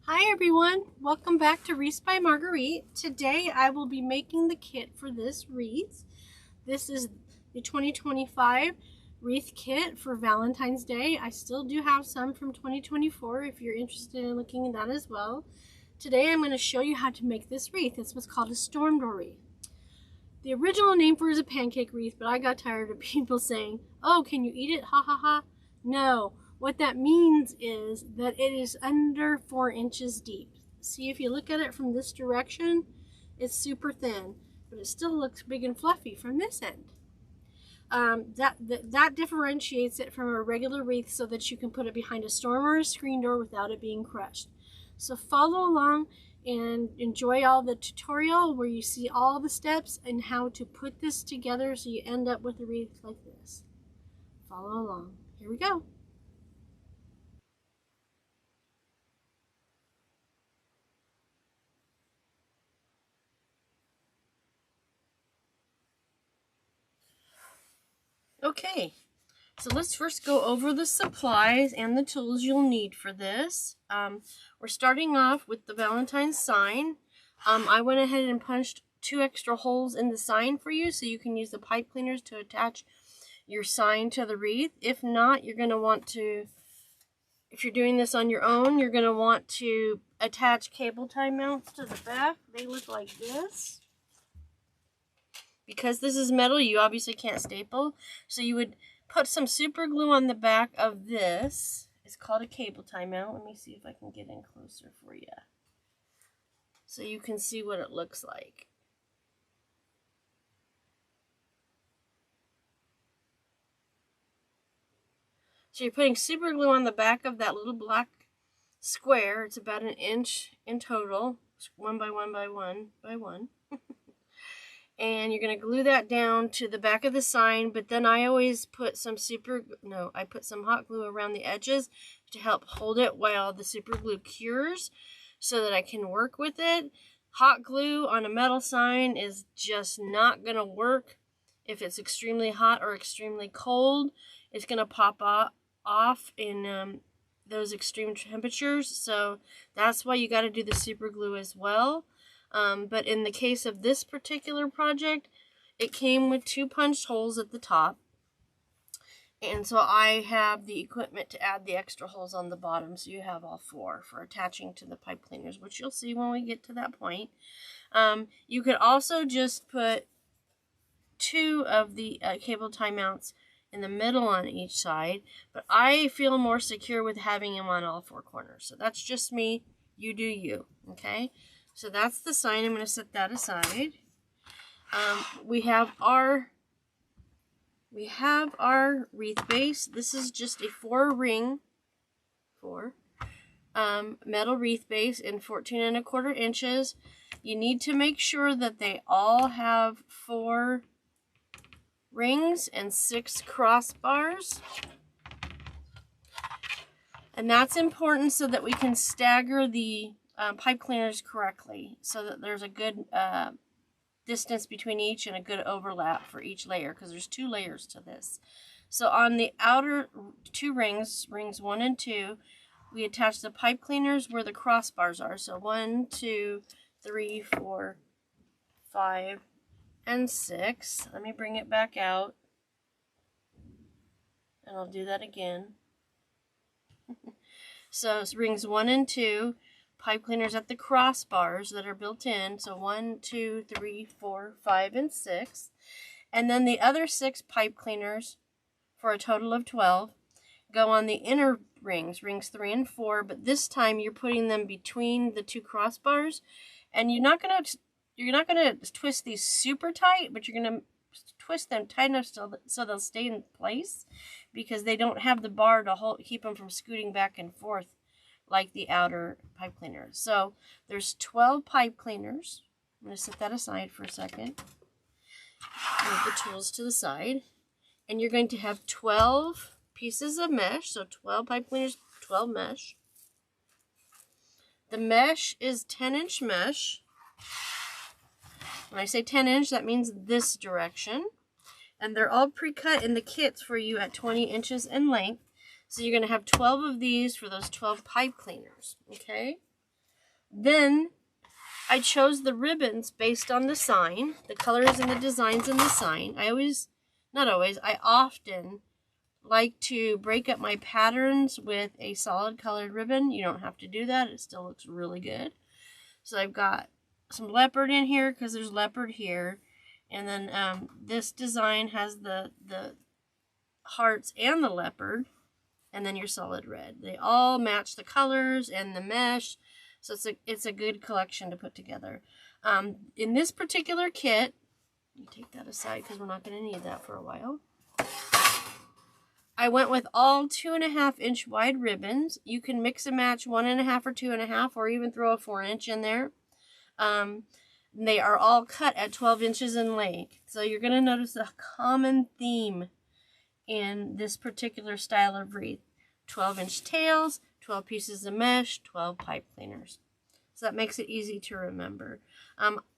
Hi everyone, welcome back to Wreath by Marguerite. Today I will be making the kit for this wreath. This is the 2025 wreath kit for Valentine's Day. I still do have some from 2024 if you're interested in looking at that as well. Today I'm going to show you how to make this wreath. It's what's called a storm door wreath. The original name for it is a pancake wreath, but I got tired of people saying, "Oh, can you eat it? Ha ha ha." No. What that means is that it is under 4 inches deep. See, if you look at it from this direction, it's super thin, but it still looks big and fluffy from this end. That differentiates it from a regular wreath so that you can put it behind a storm or a screen door without it being crushed. So follow along and enjoy all the tutorial where you see all the steps and how to put this together so you end up with a wreath like this. Follow along. Here we go. Okay, so let's first go over the supplies and the tools you'll need for this. We're starting off with the Valentines sign. I went ahead and punched 2 extra holes in the sign for you so you can use the pipe cleaners to attach your sign to the wreath. If not, you're going to want to, if you're doing this on your own, you're going to want to attach cable tie mounts to the back. They look like this. Because this is metal, you obviously can't staple. So you would put some super glue on the back of this. It's called a cable tie mount. Let me see if I can get in closer for you, so you can see what it looks like. So you're putting super glue on the back of that little black square. It's about 1 inch in total, 1 by 1 by 1 by 1. And you're going to glue that down to the back of the sign, but then I always put some I put some hot glue around the edges to help hold it while the super glue cures so that I can work with it. Hot glue on a metal sign is just not going to work if it's extremely hot or extremely cold. It's going to pop off in those extreme temperatures, so that's why you got to do the super glue as well. But in the case of this particular project, it came with 2 punched holes at the top. And so I have the equipment to add the extra holes on the bottom, so you have all 4 for attaching to the pipe cleaners, which you'll see when we get to that point. You could also just put 2 of the cable tie mounts in the middle on each side, but I feel more secure with having them on all 4 corners. So that's just me. You do you, okay? So that's the sign. I'm going to set that aside. We have our wreath base. This is just a 4-ring metal wreath base in 14 1/4 inches. You need to make sure that they all have 4 rings and 6 crossbars. And that's important so that we can stagger the pipe cleaners correctly, so that there's a good distance between each and a good overlap for each layer, because there's 2 layers to this. So on the outer 2 rings 1 and 2, we attach the pipe cleaners where the crossbars are. So 1, 2, 3, 4, 5, and 6. Let me bring it back out, and I'll do that again. So it's rings 1 and 2. Pipe cleaners at the crossbars that are built in. So 1, 2, 3, 4, 5, and 6. And then the other 6 pipe cleaners, for a total of 12, go on the inner rings 3 and 4. But this time you're putting them between the 2 crossbars, and you're not gonna twist these super tight, but you're gonna twist them tight enough so they'll stay in place, because they don't have the bar to keep them from scooting back and forth like the outer pipe cleaners. So there's 12 pipe cleaners. I'm going to set that aside for a second. Move the tools to the side. And you're going to have 12 pieces of mesh. So 12 pipe cleaners, 12 mesh. The mesh is 10-inch mesh. When I say 10-inch, that means this direction. And they're all pre-cut in the kits for you at 20 inches in length. So you're going to have 12 of these for those 12 pipe cleaners, okay? Then I chose the ribbons based on the sign, the colors and the designs in the sign. I often like to break up my patterns with a solid colored ribbon. You don't have to do that. It still looks really good. So I've got some leopard in here because there's leopard here. And then this design has the hearts and the leopard. And then your solid red. They all match the colors and the mesh. So it's a good collection to put together. In this particular kit, let me take that aside because we're not going to need that for a while. I went with all 2.5 inch wide ribbons. You can mix and match 1.5 or 2.5, or even throw a 4-inch in there. They are all cut at 12 inches in length. So you're going to notice a common theme in this particular style of wreath. 12-inch tails, 12 pieces of mesh, 12 pipe cleaners. So that makes it easy to remember.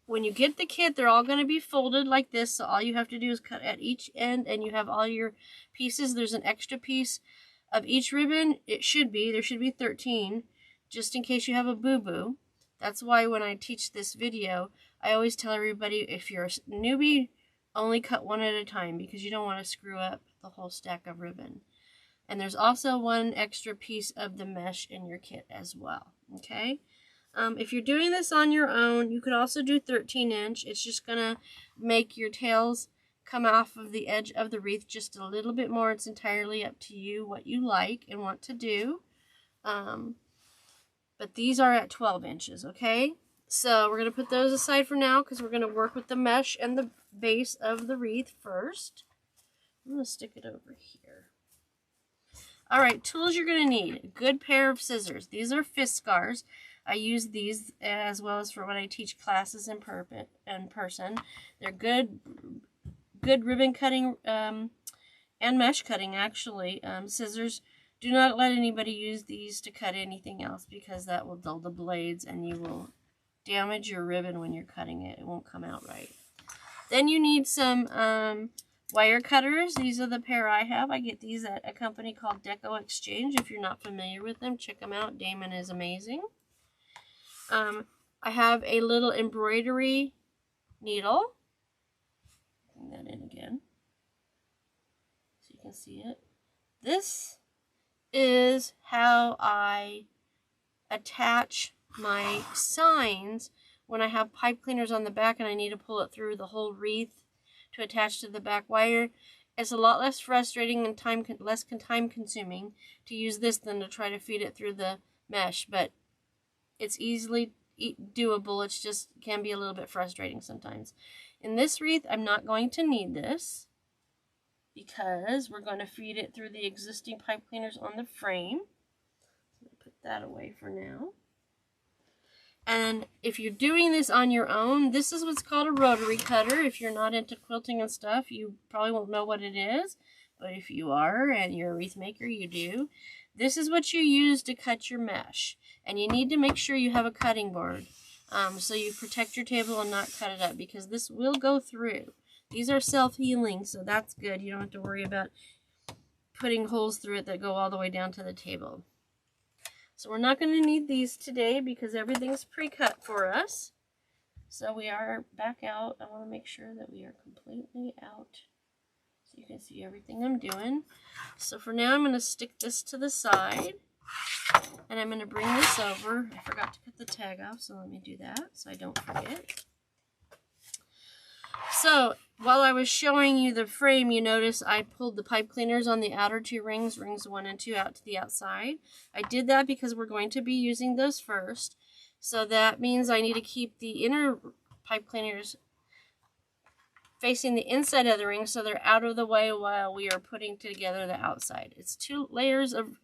When you get the kit, they're all going to be folded like this. So all you have to do is cut at each end and you have all your pieces. There's an extra piece of each ribbon. There should be 13, just in case you have a boo-boo. That's why when I teach this video, I always tell everybody, if you're a newbie, only cut one at a time because you don't want to screw up the whole stack of ribbon. And there's also one extra piece of the mesh in your kit as well, okay? If you're doing this on your own, you could also do 13-inch. It's just going to make your tails come off of the edge of the wreath just a little bit more. It's entirely up to you what you like and want to do. But these are at 12 inches, okay? So we're going to put those aside for now because we're going to work with the mesh and the base of the wreath first. I'm going to stick it over here. All right, tools you're going to need. A good pair of scissors. These are Fiskars. I use these as well as for when I teach classes in person. They're good ribbon cutting and mesh cutting, actually. Scissors. Do not let anybody use these to cut anything else because that will dull the blades and you will damage your ribbon when you're cutting it. It won't come out right. Then you need some wire cutters. These are the pair I have. I get these at a company called Deco Exchange. If you're not familiar with them, check them out. Damon is amazing. I have a little embroidery needle. Bring that in again so you can see it. This is how I attach my signs when I have pipe cleaners on the back and I need to pull it through the whole wreath to attach to the back wire. It's a lot less frustrating and less time consuming to use this than to try to feed it through the mesh, but it's easily doable. It's just can be a little bit frustrating sometimes. In this wreath, I'm not going to need this because we're going to feed it through the existing pipe cleaners on the frame. So I'm going to put that away for now. And if you're doing this on your own, this is what's called a rotary cutter. If you're not into quilting and stuff, you probably won't know what it is. But if you are and you're a wreath maker, you do. This is what you use to cut your mesh. And you need to make sure you have a cutting board so you protect your table and not cut it up because this will go through. These are self-healing, so that's good. You don't have to worry about putting holes through it that go all the way down to the table. So we're not going to need these today because everything's pre-cut for us. So we are back out. I want to make sure that we are completely out so you can see everything I'm doing. So for now, I'm going to stick this to the side. And I'm going to bring this over. I forgot to cut the tag off, so let me do that so I don't forget. So while I was showing you the frame, you notice I pulled the pipe cleaners on the outer two rings 1 and 2, out to the outside. I did that because we're going to be using those first. So that means I need to keep the inner pipe cleaners facing the inside of the ring so they're out of the way while we are putting together the outside. It's 2 layers of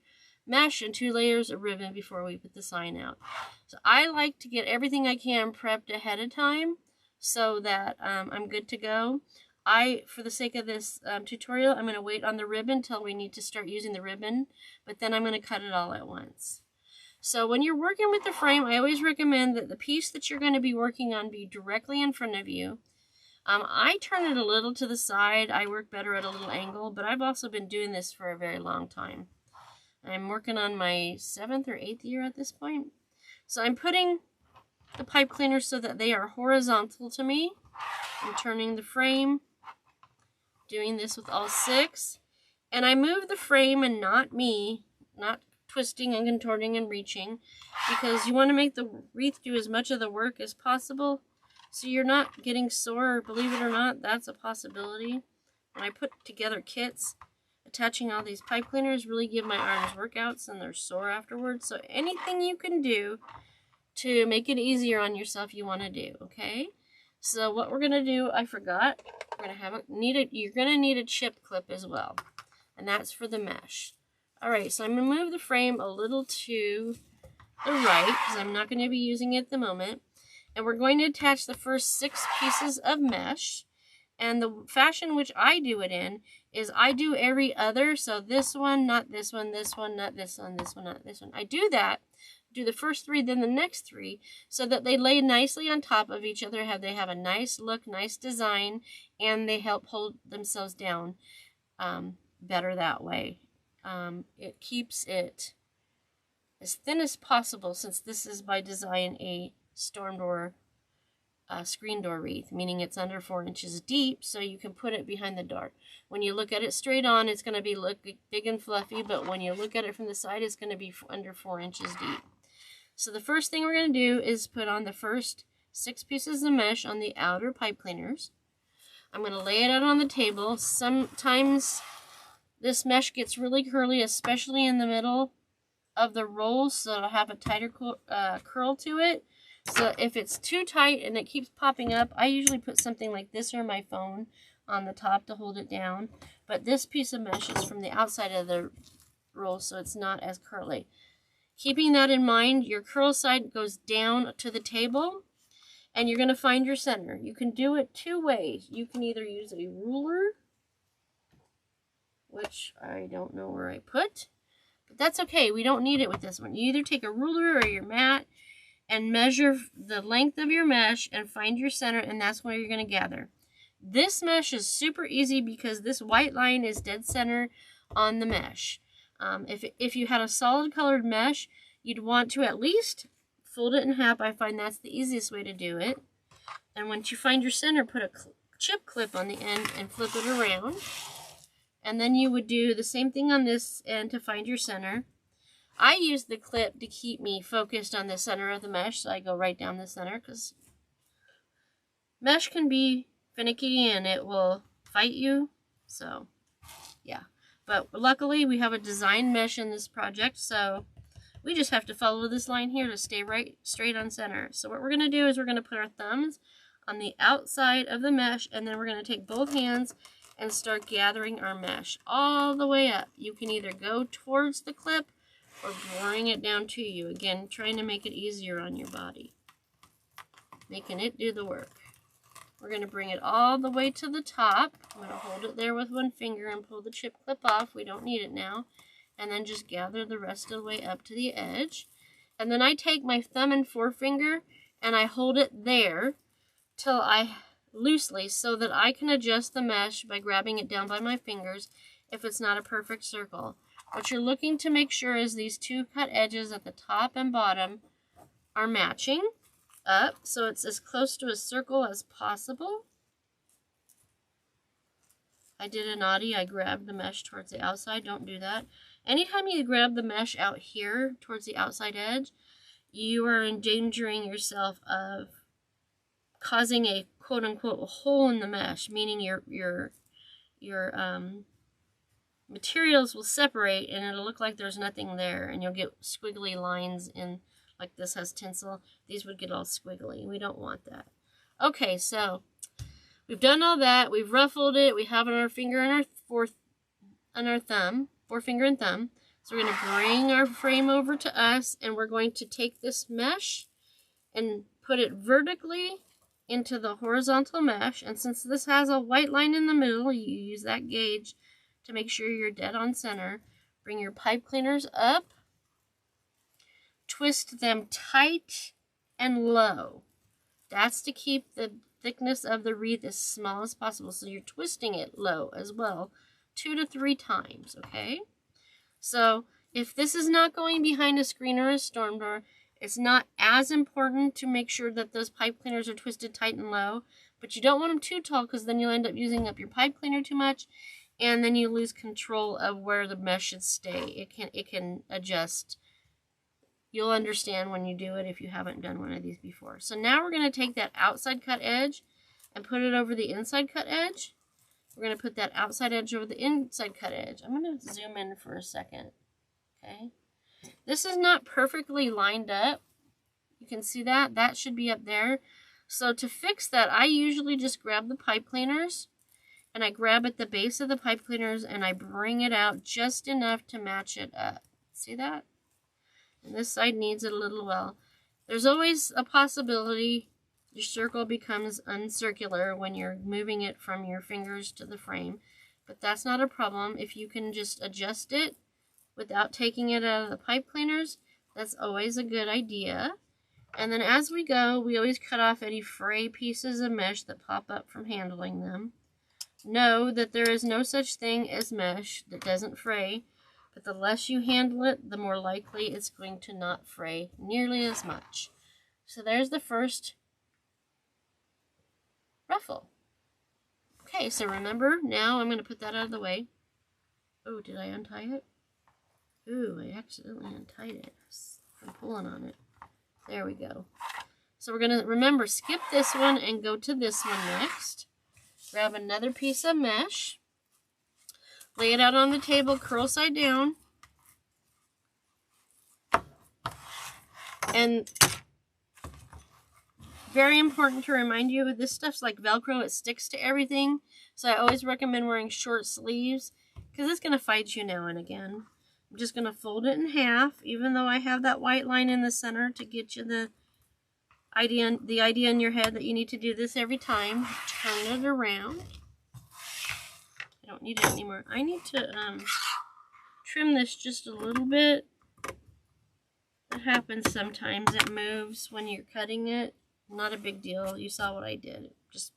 mesh and 2 layers of ribbon before we put the sign out. So I like to get everything I can prepped ahead of time so that I'm good to go. For the sake of this tutorial, I'm going to wait on the ribbon till we need to start using the ribbon, but then I'm going to cut it all at once. So when you're working with the frame, I always recommend that the piece that you're going to be working on be directly in front of you. I turn it a little to the side. I work better at a little angle, but I've also been doing this for a very long time. I'm working on my 7th or 8th year at this point. So I'm putting the pipe cleaners so that they are horizontal to me. I'm turning the frame, doing this with all 6. And I move the frame and not me, not twisting and contorting and reaching, because you want to make the wreath do as much of the work as possible so you're not getting sore. Believe it or not, that's a possibility. When I put together kits, attaching all these pipe cleaners really give my arms workouts and they're sore afterwards. So anything you can do to make it easier on yourself, you want to do, okay? So what we're going to do, I forgot, we're going to have you're going to need a chip clip as well. And that's for the mesh. Alright, so I'm going to move the frame a little to the right, because I'm not going to be using it at the moment. And we're going to attach the first 6 pieces of mesh. And the fashion which I do it in is I do every other. So this one, not this one, this one, not this one, this one, not this one. I do that, do the first 3, then the next 3, so that they lay nicely on top of each other. They have a nice look, nice design, and they help hold themselves down better that way. It keeps it as thin as possible, since this is by design a storm door, screen door wreath, meaning it's under 4 inches deep, so you can put it behind the door. When you look at it straight on, it's going to look big and fluffy, but when you look at it from the side, it's going to be under 4 inches deep. So the first thing we're going to do is put on the first 6 pieces of mesh on the outer pipe cleaners. I'm going to lay it out on the table. Sometimes this mesh gets really curly, especially in the middle of the roll, so it'll have a tighter curl to it. So if it's too tight and it keeps popping up, I usually put something like this or my phone on the top to hold it down. But this piece of mesh is from the outside of the roll, so it's not as curly. Keeping that in mind, your curl side goes down to the table, and you're going to find your center. You can do it 2 ways. You can either use a ruler, which I don't know where I put, but that's okay. We don't need it with this one. You either take a ruler or your mat and measure the length of your mesh and find your center, and that's where you're going to gather. This mesh is super easy because this white line is dead center on the mesh. If you had a solid colored mesh, you'd want to at least fold it in half. I find that's the easiest way to do it. And once you find your center, put a chip clip on the end and flip it around. And then you would do the same thing on this end to find your center. I use the clip to keep me focused on the center of the mesh, so I go right down the center, because mesh can be finicky and it will fight you. So, yeah. But luckily, we have a design mesh in this project, so we just have to follow this line here to stay right straight on center. So what we're going to do is we're going to put our thumbs on the outside of the mesh, and then we're going to take both hands and start gathering our mesh all the way up. You can either go towards the clip or bring it down to you. Again, trying to make it easier on your body. Making it do the work. We're going to bring it all the way to the top. I'm going to hold it there with one finger and pull the chip clip off. We don't need it now. And then just gather the rest of the way up to the edge. And then I take my thumb and forefinger and I hold it there till loosely, so that I can adjust the mesh by grabbing it down by my fingers if it's not a perfect circle. What you're looking to make sure is these 2 cut edges at the top and bottom are matching up, so it's as close to a circle as possible. I did a naughty. I grabbed the mesh towards the outside. Don't do that. Anytime you grab the mesh out here towards the outside edge, you are endangering yourself of causing a quote-unquote hole in the mesh, meaning your materials will separate and it'll look like there's nothing there, and you'll get squiggly lines in. Like this has tinsel, these would get all squiggly. We don't want that. Okay, so we've done all that. We've ruffled it. We have our finger and our thumb, forefinger and thumb. So we're going to bring our frame over to us, and we're going to take this mesh and put it vertically into the horizontal mesh. And since this has a white line in the middle, you use that gauge to make sure you're dead on center. Bring your pipe cleaners up. Twist them tight and low. That's to keep the thickness of the wreath as small as possible. So you're twisting it low as well, 2 to 3 times, okay? So if this is not going behind a screen or a storm door, It's not as important to make sure that those pipe cleaners are twisted tight and low, but you don't want them too tall because then you'll end up using up your pipe cleaner too much, and then you lose control of where the mesh should stay. It can adjust. You'll understand when you do it if you haven't done one of these before. So now we're going to take that outside cut edge and put it over the inside cut edge. We're going to put that outside edge over the inside cut edge. I'm going to zoom in for a second. Okay. This is not perfectly lined up. You can see that. That should be up there. So to fix that, I usually just grab the pipe cleaners and I grab at the base of the pipe cleaners and I bring it out just enough to match it up. See that? And this side needs it a little well. There's always a possibility your circle becomes uncircular when you're moving it from your fingers to the frame, but that's not a problem. If you can just adjust it without taking it out of the pipe cleaners, that's always a good idea. And then as we go, we always cut off any fray pieces of mesh that pop up from handling them. Know that there is no such thing as mesh that doesn't fray, but the less you handle it, the more likely it's going to not fray nearly as much. So there's the first ruffle. Okay, so remember, now I'm going to put that out of the way. Oh, did I untie it? Ooh, I accidentally untied it from pulling on it. There we go. So we're going to, remember, skip this one and go to this one next. Grab another piece of mesh. Lay it out on the table, curl side down. And very important to remind you, this stuff's like Velcro, it sticks to everything. So I always recommend wearing short sleeves because it's going to fight you now and again. I'm just going to fold it in half, even though I have that white line in the center to get you the idea in your head that you need to do this every time. Turn it around. I don't need it anymore. I need to trim this just a little bit. That happens sometimes. It moves when you're cutting it. Not a big deal. You saw what I did. Just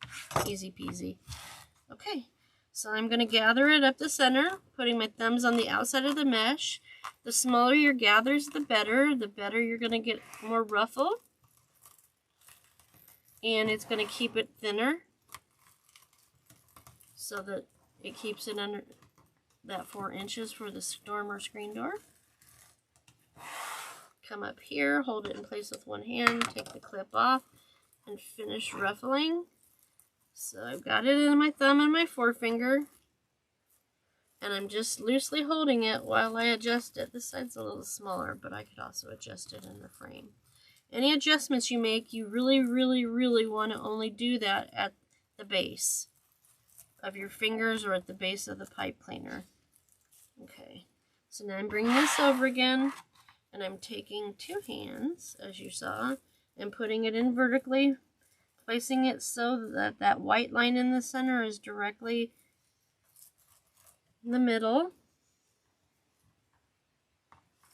easy peasy. Okay, so I'm going to gather it up the center, putting my thumbs on the outside of the mesh. The smaller your gathers, the better. The better you're going to get more ruffle. And it's going to keep it thinner so that it keeps it under that 4 inches for the storm or screen door. Come up here, hold it in place with one hand, take the clip off, and finish ruffling. So I've got it in my thumb and my forefinger, and I'm just loosely holding it while I adjust it. This side's a little smaller, but I could also adjust it in the frame. Any adjustments you make, you really, really, really want to only do that at the base of your fingers or at the base of the pipe cleaner. Okay, so now I'm bringing this over again, and I'm taking 2 hands, as you saw, and putting it in vertically, placing it so that that white line in the center is directly in the middle.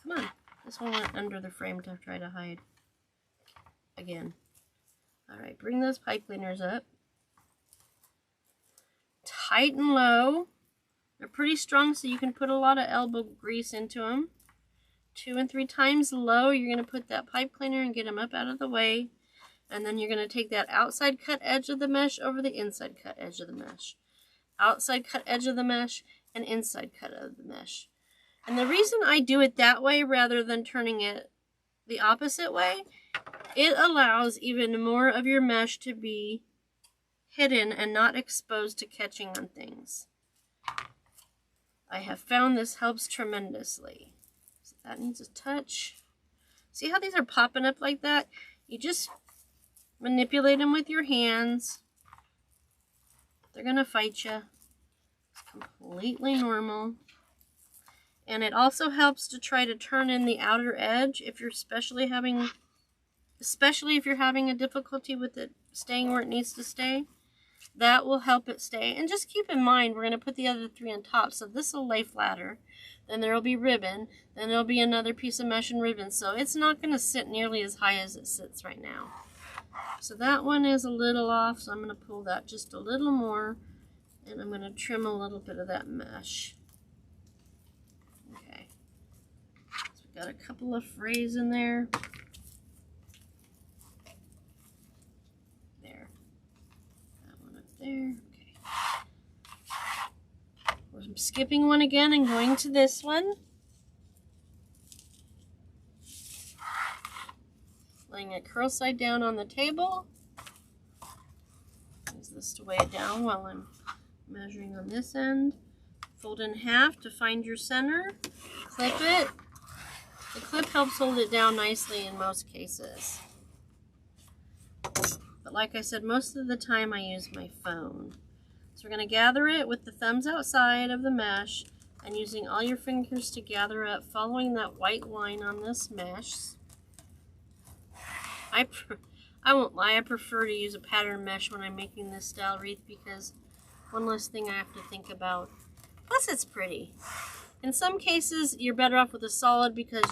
Come on, this one went under the frame to try to hide. Again. Alright, bring those pipe cleaners up. Tight and low. They're pretty strong, so you can put a lot of elbow grease into them. 2 and 3 times low, you're going to put that pipe cleaner and get them up out of the way. And then you're going to take that outside cut edge of the mesh over the inside cut edge of the mesh. Outside cut edge of the mesh and inside cut of the mesh. And the reason I do it that way rather than turning it the opposite way, it allows even more of your mesh to be hidden and not exposed to catching on things. I have found this helps tremendously. So that needs a touch. See how these are popping up like that? You just manipulate them with your hands. They're going to fight you. It's completely normal. And it also helps to try to turn in the outer edge if you're especially if you're having a difficulty with it staying where it needs to stay. That will help it stay. And just keep in mind, we're going to put the other 3 on top. So this will lay flatter. Then there will be ribbon. Then there'll be another piece of mesh and ribbon. So it's not going to sit nearly as high as it sits right now. So that one is a little off. So I'm going to pull that just a little more. And I'm going to trim a little bit of that mesh. Okay. So we've got a couple of frays in there. there. Okay. I'm skipping one again and going to this one. Laying it curl side down on the table. Use this to weigh it down while I'm measuring on this end. Fold in half to find your center. Clip it. The clip helps hold it down nicely in most cases. But like I said, most of the time I use my phone. So we're going to gather it with the thumbs outside of the mesh and using all your fingers to gather up, following that white line on this mesh. I won't lie, I prefer to use a pattern mesh when I'm making this style wreath because one less thing I have to think about. Plus it's pretty. In some cases, you're better off with a solid because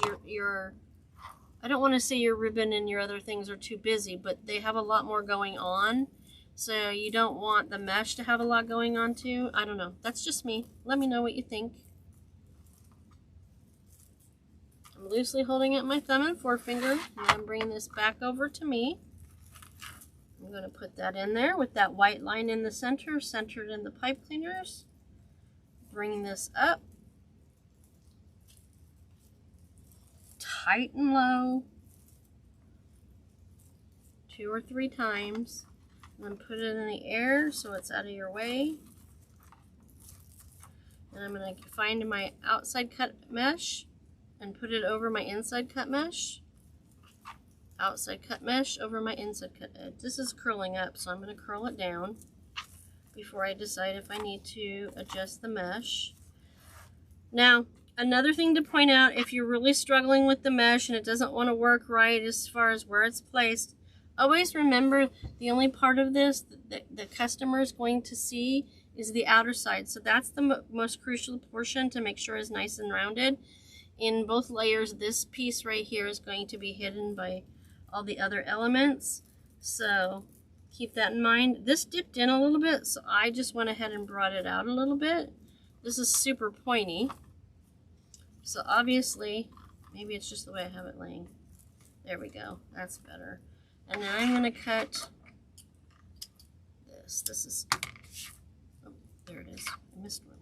I don't want to say your ribbon and your other things are too busy, but they have a lot more going on. So you don't want the mesh to have a lot going on too. I don't know. That's just me. Let me know what you think. I'm loosely holding it my thumb and forefinger, and I'm bringing this back over to me. I'm going to put that in there with that white line in the center, centered in the pipe cleaners. Bring this up. Tight and low. 2 or 3 times. And then put it in the air so it's out of your way. And I'm going to find my outside cut mesh and put it over my inside cut mesh. Outside cut mesh over my inside cut edge. This is curling up, so I'm going to curl it down before I decide if I need to adjust the mesh. Now, another thing to point out, if you're really struggling with the mesh and it doesn't want to work right as far as where it's placed, always remember the only part of this that the customer is going to see is the outer side. So that's the most crucial portion to make sure is nice and rounded. In both layers, this piece right here is going to be hidden by all the other elements. So keep that in mind. This dipped in a little bit, so I just went ahead and brought it out a little bit. This is super pointy. So obviously, maybe it's just the way I have it laying. There we go. That's better. And now I'm going to cut this. This is, oh, there it is. I missed one.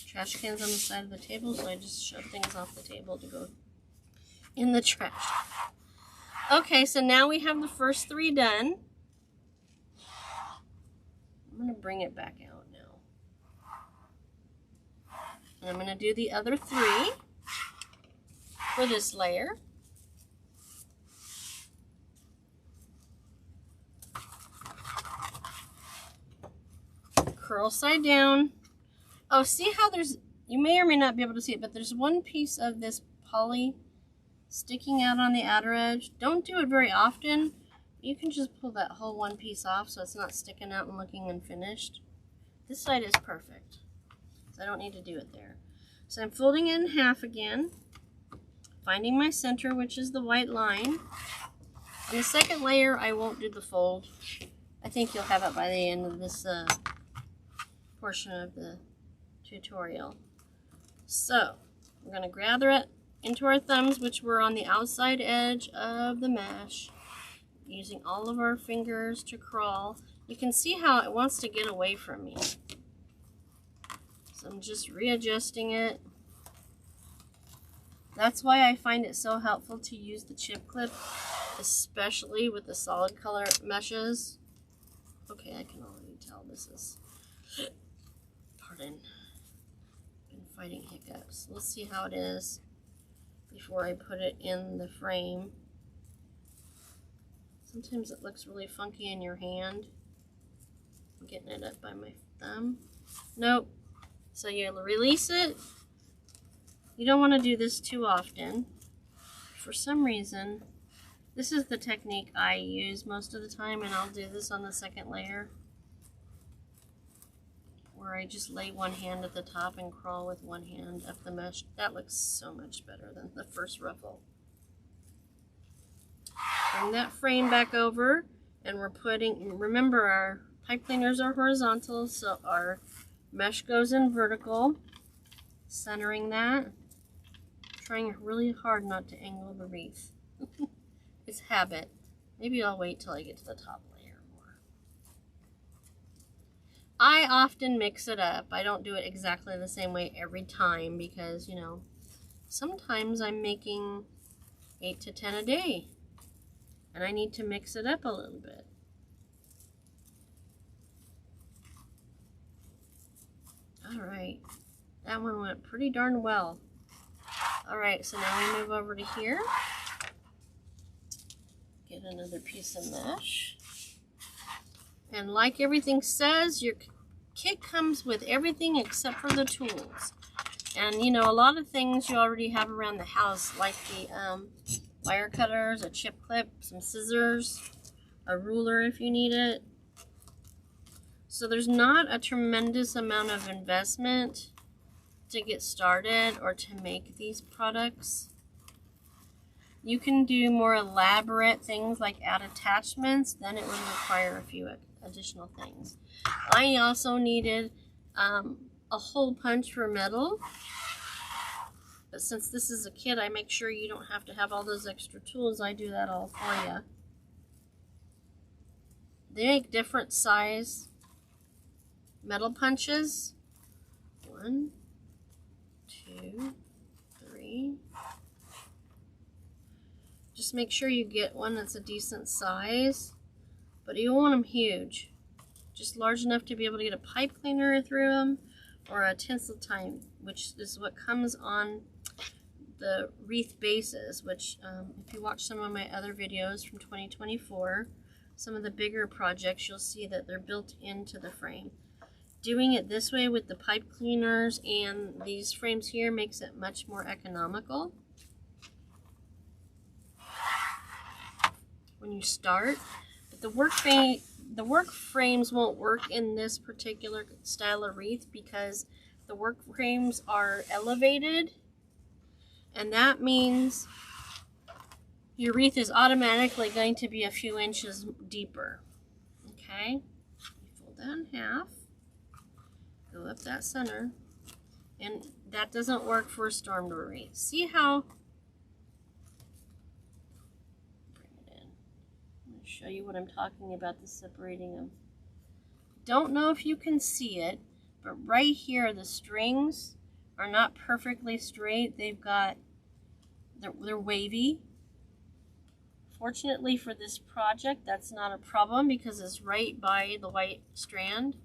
Trash cans on the side of the table, so I just shove things off the table to go in the trash. Okay, so now we have the first 3 done. I'm going to bring it back out now. And I'm going to do the other 3 for this layer. Curl side down. Oh, see how there's, you may or may not be able to see it, but there's one piece of this poly sticking out on the outer edge. Don't do it very often. You can just pull that whole one piece off so it's not sticking out and looking unfinished. This side is perfect, so I don't need to do it there. So I'm folding it in half again, finding my center, which is the white line. On the second layer, I won't do the fold. I think you'll have it by the end of this portion of the tutorial. So we're going to gather it into our thumbs, which were on the outside edge of the mesh, using all of our fingers to crawl. You can see how it wants to get away from me. So I'm just readjusting it. That's why I find it so helpful to use the chip clip, especially with the solid color meshes. Okay, I can already tell this is, pardon, been fighting hiccups. Let's see how it is before I put it in the frame. Sometimes it looks really funky in your hand. I'm getting it up by my thumb. Nope. So you'll release it. You don't want to do this too often. For some reason, this is the technique I use most of the time, and I'll do this on the second layer, where I just lay one hand at the top and crawl with one hand up the mesh. That looks so much better than the first ruffle. Bring that frame back over, and we're putting, remember our pipe cleaners are horizontal, so our mesh goes in vertical, centering that. Trying really hard not to angle the wreath. It's habit. Maybe I'll wait till I get to the top layer more. I often mix it up. I don't do it exactly the same way every time because, you know, sometimes I'm making 8 to 10 a day and I need to mix it up a little bit. All right, that one went pretty darn well. All right, so now we move over to here. Get another piece of mesh. And like everything says, your kit comes with everything except for the tools. And you know, a lot of things you already have around the house, like the wire cutters, a chip clip, some scissors, a ruler if you need it. So there's not a tremendous amount of investment to get started or to make these products. You can do more elaborate things like add attachments, then it would require a few additional things. I also needed a hole punch for metal, but since this is a kit, I make sure you don't have to have all those extra tools. I do that all for you. They make different size metal punches. 1, 2, 3. Just make sure you get one that's a decent size, but you don't want them huge. Just large enough to be able to get a pipe cleaner through them or a tinsel time, which is what comes on the Wreath bases, which if you watch some of my other videos from 2024, some of the bigger projects, you'll see that they're built into the frame. Doing it this way with the pipe cleaners and these frames here makes it much more economical when you start. But the work frames won't work in this particular style of wreath because the work frames are elevated, and that means your wreath is automatically going to be a few inches deeper. Okay, you fold that in half, go up that center, and that doesn't work for a storm door wreath. See how? Bring it in. I'm going to show you what I'm talking about, the separating them. Don't know if you can see it, but right here the strings are not perfectly straight. They're wavy. Fortunately for this project, that's not a problem because it's right by the white strand,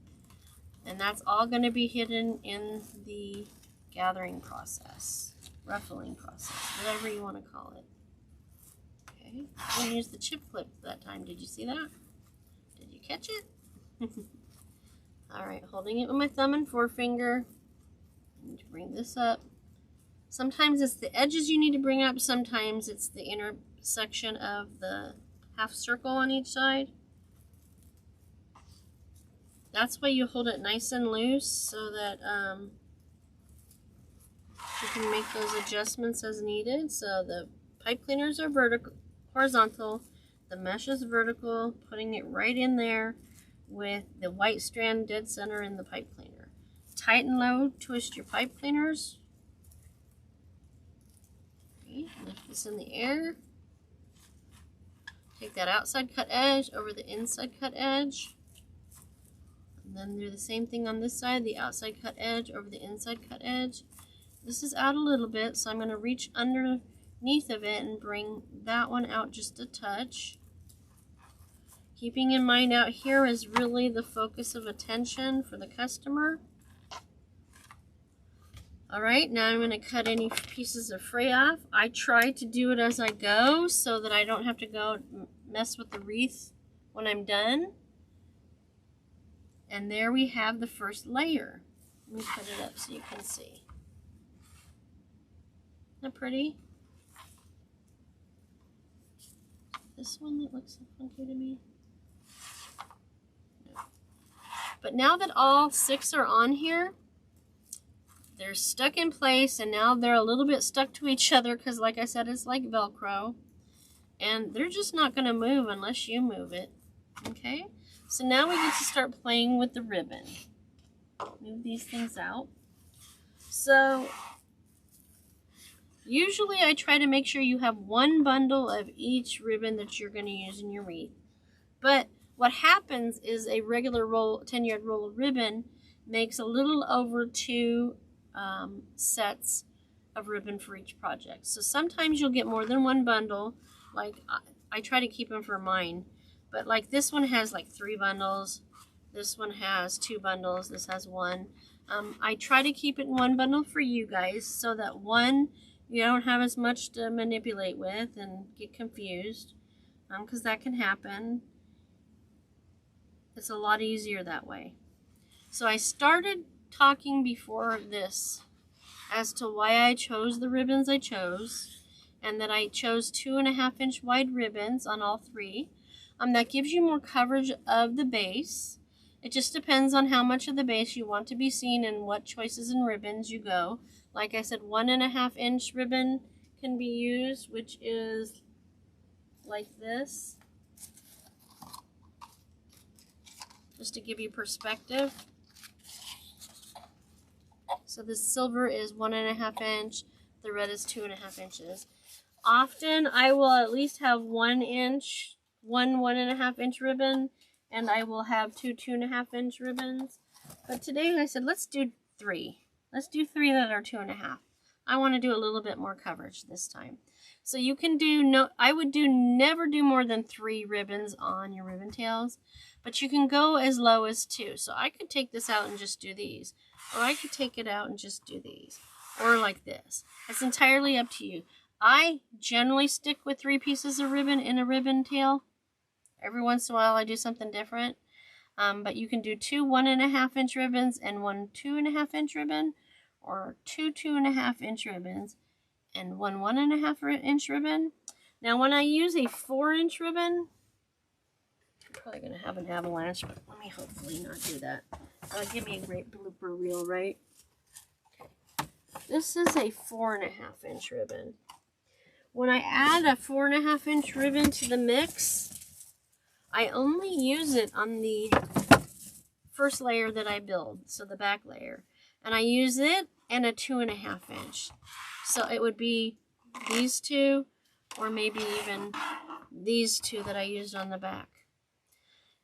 and that's all going to be hidden in the gathering process, ruffling process, whatever you want to call it. Okay, I'm going to use the chip clip that time. Did you see that? Did you catch it? Alright, holding it with my thumb and forefinger. I need to bring this up. Sometimes it's the edges you need to bring up, sometimes it's the inner section of the half circle on each side. That's why you hold it nice and loose so that you can make those adjustments as needed. So the pipe cleaners are horizontal, the mesh is vertical, putting it right in there with the white strand dead center in the pipe cleaner. Tight and low, twist your pipe cleaners. Okay, lift this in the air. Take that outside cut edge over the inside cut edge. And then do the same thing on this side, the outside cut edge over the inside cut edge. This is out a little bit, so I'm going to reach underneath of it and bring that one out just a touch. Keeping in mind out here is really the focus of attention for the customer. Alright, now I'm going to cut any pieces of fray off. I try to do it as I go so that I don't have to go mess with the wreath when I'm done. And there we have the first layer. Let me put it up so you can see. Isn't that pretty? This one that looks so funky to me. No. But now that all 6 are on here, they're stuck in place, and now they're a little bit stuck to each other because, like I said, it's like Velcro. And they're just not going to move unless you move it. Okay? So now we get to start playing with the ribbon. Move these things out. So usually I try to make sure you have one bundle of each ribbon that you're going to use in your wreath. But What happens is a regular roll, 10-yard roll of ribbon makes a little over 2 sets of ribbon for each project. So sometimes you'll get more than one bundle. Like I try to keep them for mine, but like this one has like 3 bundles. This one has 2 bundles. This has 1. I try to keep it in 1 bundle for you guys so that one, you don't have as much to manipulate with and get confused, because that can happen. It's a lot easier that way. So I started talking before this as to why I chose the ribbons I chose, and that I chose 2.5-inch wide ribbons on all 3. That gives you more coverage of the base. It just depends on how much of the base you want to be seen and what choices in ribbons you go. Like I said, 1.5-inch ribbon can be used, which is like this. Just to give you perspective. So the silver is 1.5 inch, the red is 2.5 inches. Often I will at least have 1 inch, 1.5 inch ribbon, and I will have 2.5 inch ribbons. But today I said, let's do 3. Let's do 3 that are 2.5. I want to do a little bit more coverage this time. So you can do, I would never do more than 3 ribbons on your ribbon tails, but you can go as low as 2. So I could take this out and just do these, or I could take it out and just do these, or like this. It's entirely up to you. I generally stick with 3 pieces of ribbon in a ribbon tail. Every once in a while I do something different, but you can do 2 1.5-inch ribbons and 1 2.5-inch ribbon, or 2 2.5-inch ribbons and 1 1.5-inch ribbon. Now when I use a 4-inch ribbon, I'm probably going to have an avalanche, but let me hopefully not do that. Give me a great blooper reel, right? Okay. This is a 4.5-inch ribbon. When I add a 4.5-inch ribbon to the mix, I only use it on the first layer that I build, so the back layer. And I use it and a 2.5-inch. So it would be these 2, or maybe even these 2 that I used on the back.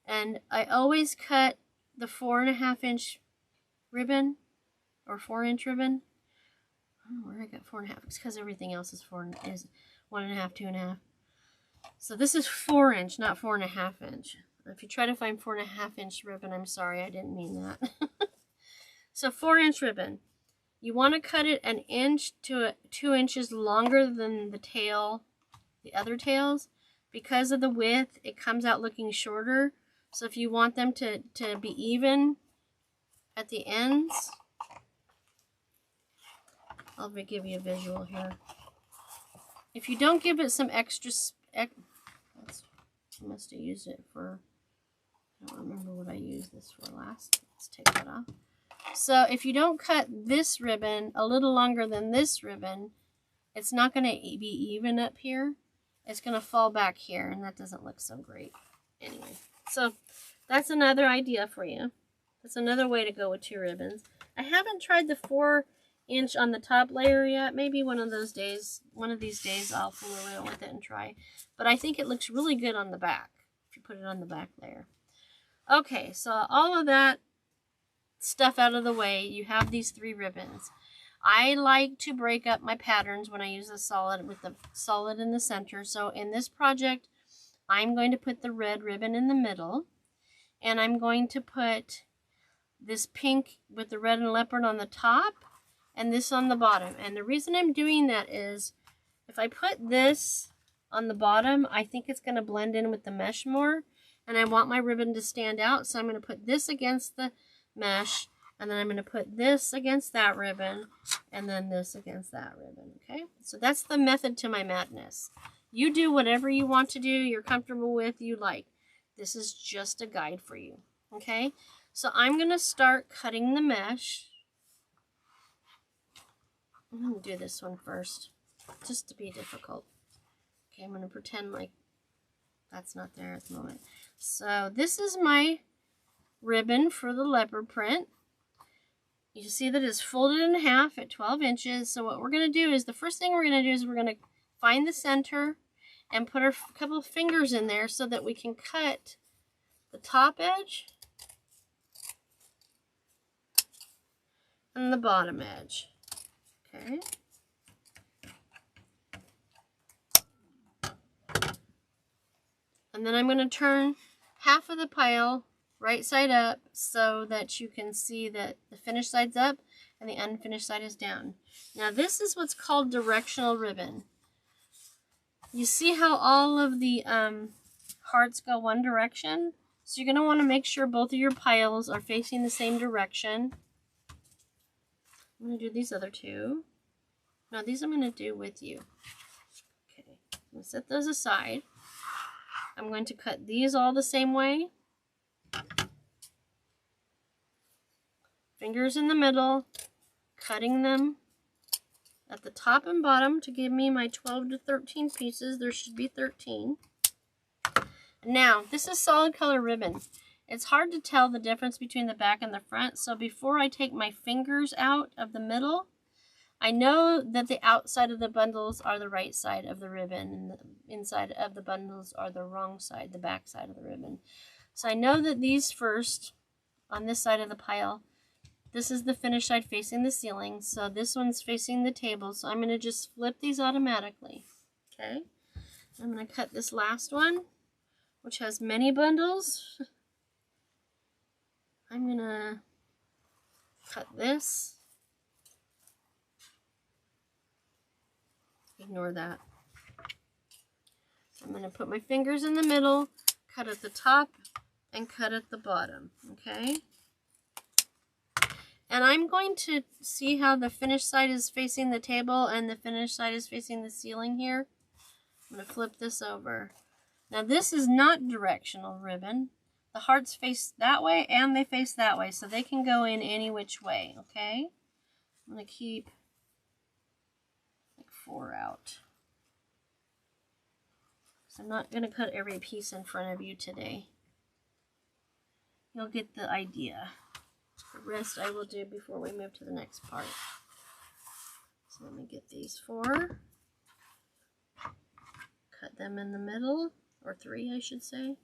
And I always cut the 4.5-inch ribbon, or 4-inch ribbon. I don't know where I got 4.5. It's because everything else is 1.5, 2.5. So this is 4-inch, not 4.5-inch. If you try to find 4.5-inch ribbon, I'm sorry, I didn't mean that. So 4-inch ribbon. You want to cut it 1 inch to 2 inches longer than the tail, the other tails. Because of the width, it comes out looking shorter. So if you want them to be even at the ends, I'll give you a visual here. If you don't give it some extra, I must have used it for, I don't remember what I used this for last. Let's take that off. So if you don't cut this ribbon a little longer than this ribbon, it's not going to be even up here. It's going to fall back here, and that doesn't look so great. Anyway, so that's another idea for you. That's another way to go with 2 ribbons. I haven't tried the 4-inch on the top layer yet. Maybe one of these days I'll fool around with it and try. But I think it looks really good on the back if you put it on the back layer. Okay, so all of that stuff out of the way, you have these 3 ribbons. I like to break up my patterns when I use the solid with the solid in the center. So in this project, I'm going to put the red ribbon in the middle, and I'm going to put this pink with the red and leopard on the top, and this on the bottom. And the reason I'm doing that is if I put this on the bottom, I think it's going to blend in with the mesh more, and I want my ribbon to stand out. So I'm going to put this against the mesh, and then I'm going to put this against that ribbon, and then this against that ribbon. Okay, so that's the method to my madness. You do whatever you want to do, you're comfortable with, you like. This is just a guide for you. Okay, so I'm going to start cutting the mesh. I'm going to do this one first, just to be difficult. Okay, I'm going to pretend like that's not there at the moment. So this is my ribbon for the leopard print. You see that it's folded in half at 12 inches. So what we're going to do is, the first thing we're going to do is we're going to find the center and put a couple of fingers in there so that we can cut the top edge and the bottom edge. Okay. And then I'm going to turn half of the pile right side up so that you can see that the finished side's up and the unfinished side is down. Now this is what's called directional ribbon. You see how all of the hearts go one direction? So you're going to want to make sure both of your piles are facing the same direction. I'm going to do these other two. No, these I'm going to do with you. Okay, I'm going to set those aside. I'm going to cut these all the same way. Fingers in the middle, cutting them at the top and bottom to give me my 12 to 13 pieces. There should be 13. Now, this is solid color ribbon. It's hard to tell the difference between the back and the front, so before I take my fingers out of the middle, I know that the outside of the bundles are the right side of the ribbon, and the inside of the bundles are the wrong side, the back side of the ribbon. So I know that these first, on this side of the pile, this is the finished side facing the ceiling, so this one's facing the table, so I'm going to just flip these automatically. Okay, I'm going to cut this last one, which has many bundles. I'm going to cut this. Ignore that. I'm going to put my fingers in the middle, cut at the top, and cut at the bottom. Okay? And I'm going to see how the finished side is facing the table and the finished side is facing the ceiling here. I'm going to flip this over. Now this is not directional ribbon. The hearts face that way and they face that way, so they can go in any which way, okay? I'm going to keep like 4 out. So I'm not going to cut every piece in front of you today. You'll get the idea. The rest I will do before we move to the next part. So let me get these 4. Cut them in the middle, or 3 I should say.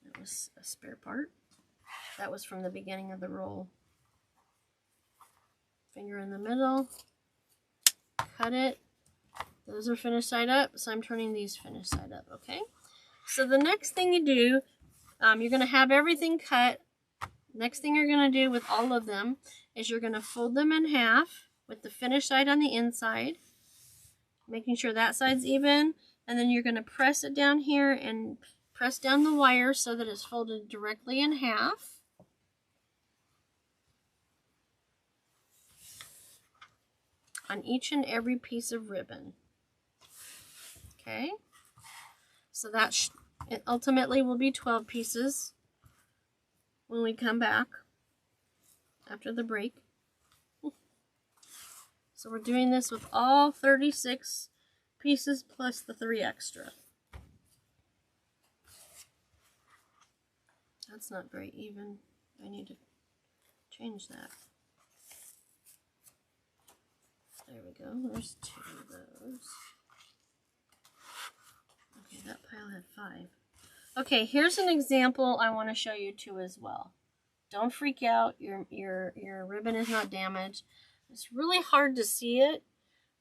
That was a spare part. That was from the beginning of the roll. Finger in the middle. Cut it. Those are finished side up, so I'm turning these finished side up, okay? So the next thing you do, you're going to have everything cut. Next thing you're going to do with all of them is you're going to fold them in half with the finished side on the inside, making sure that side's even, and then you're going to press it down here and press down the wire so that it's folded directly in half. On each and every piece of ribbon. Okay? So that it ultimately will be 12 pieces when we come back after the break. So we're doing this with all 36 pieces plus the 3 extra. That's not very even. I need to change that. There we go. There's 2 of those. Okay, that pile had 5. Okay, here's an example I want to show you too as well. Don't freak out. Your ribbon is not damaged. It's really hard to see it,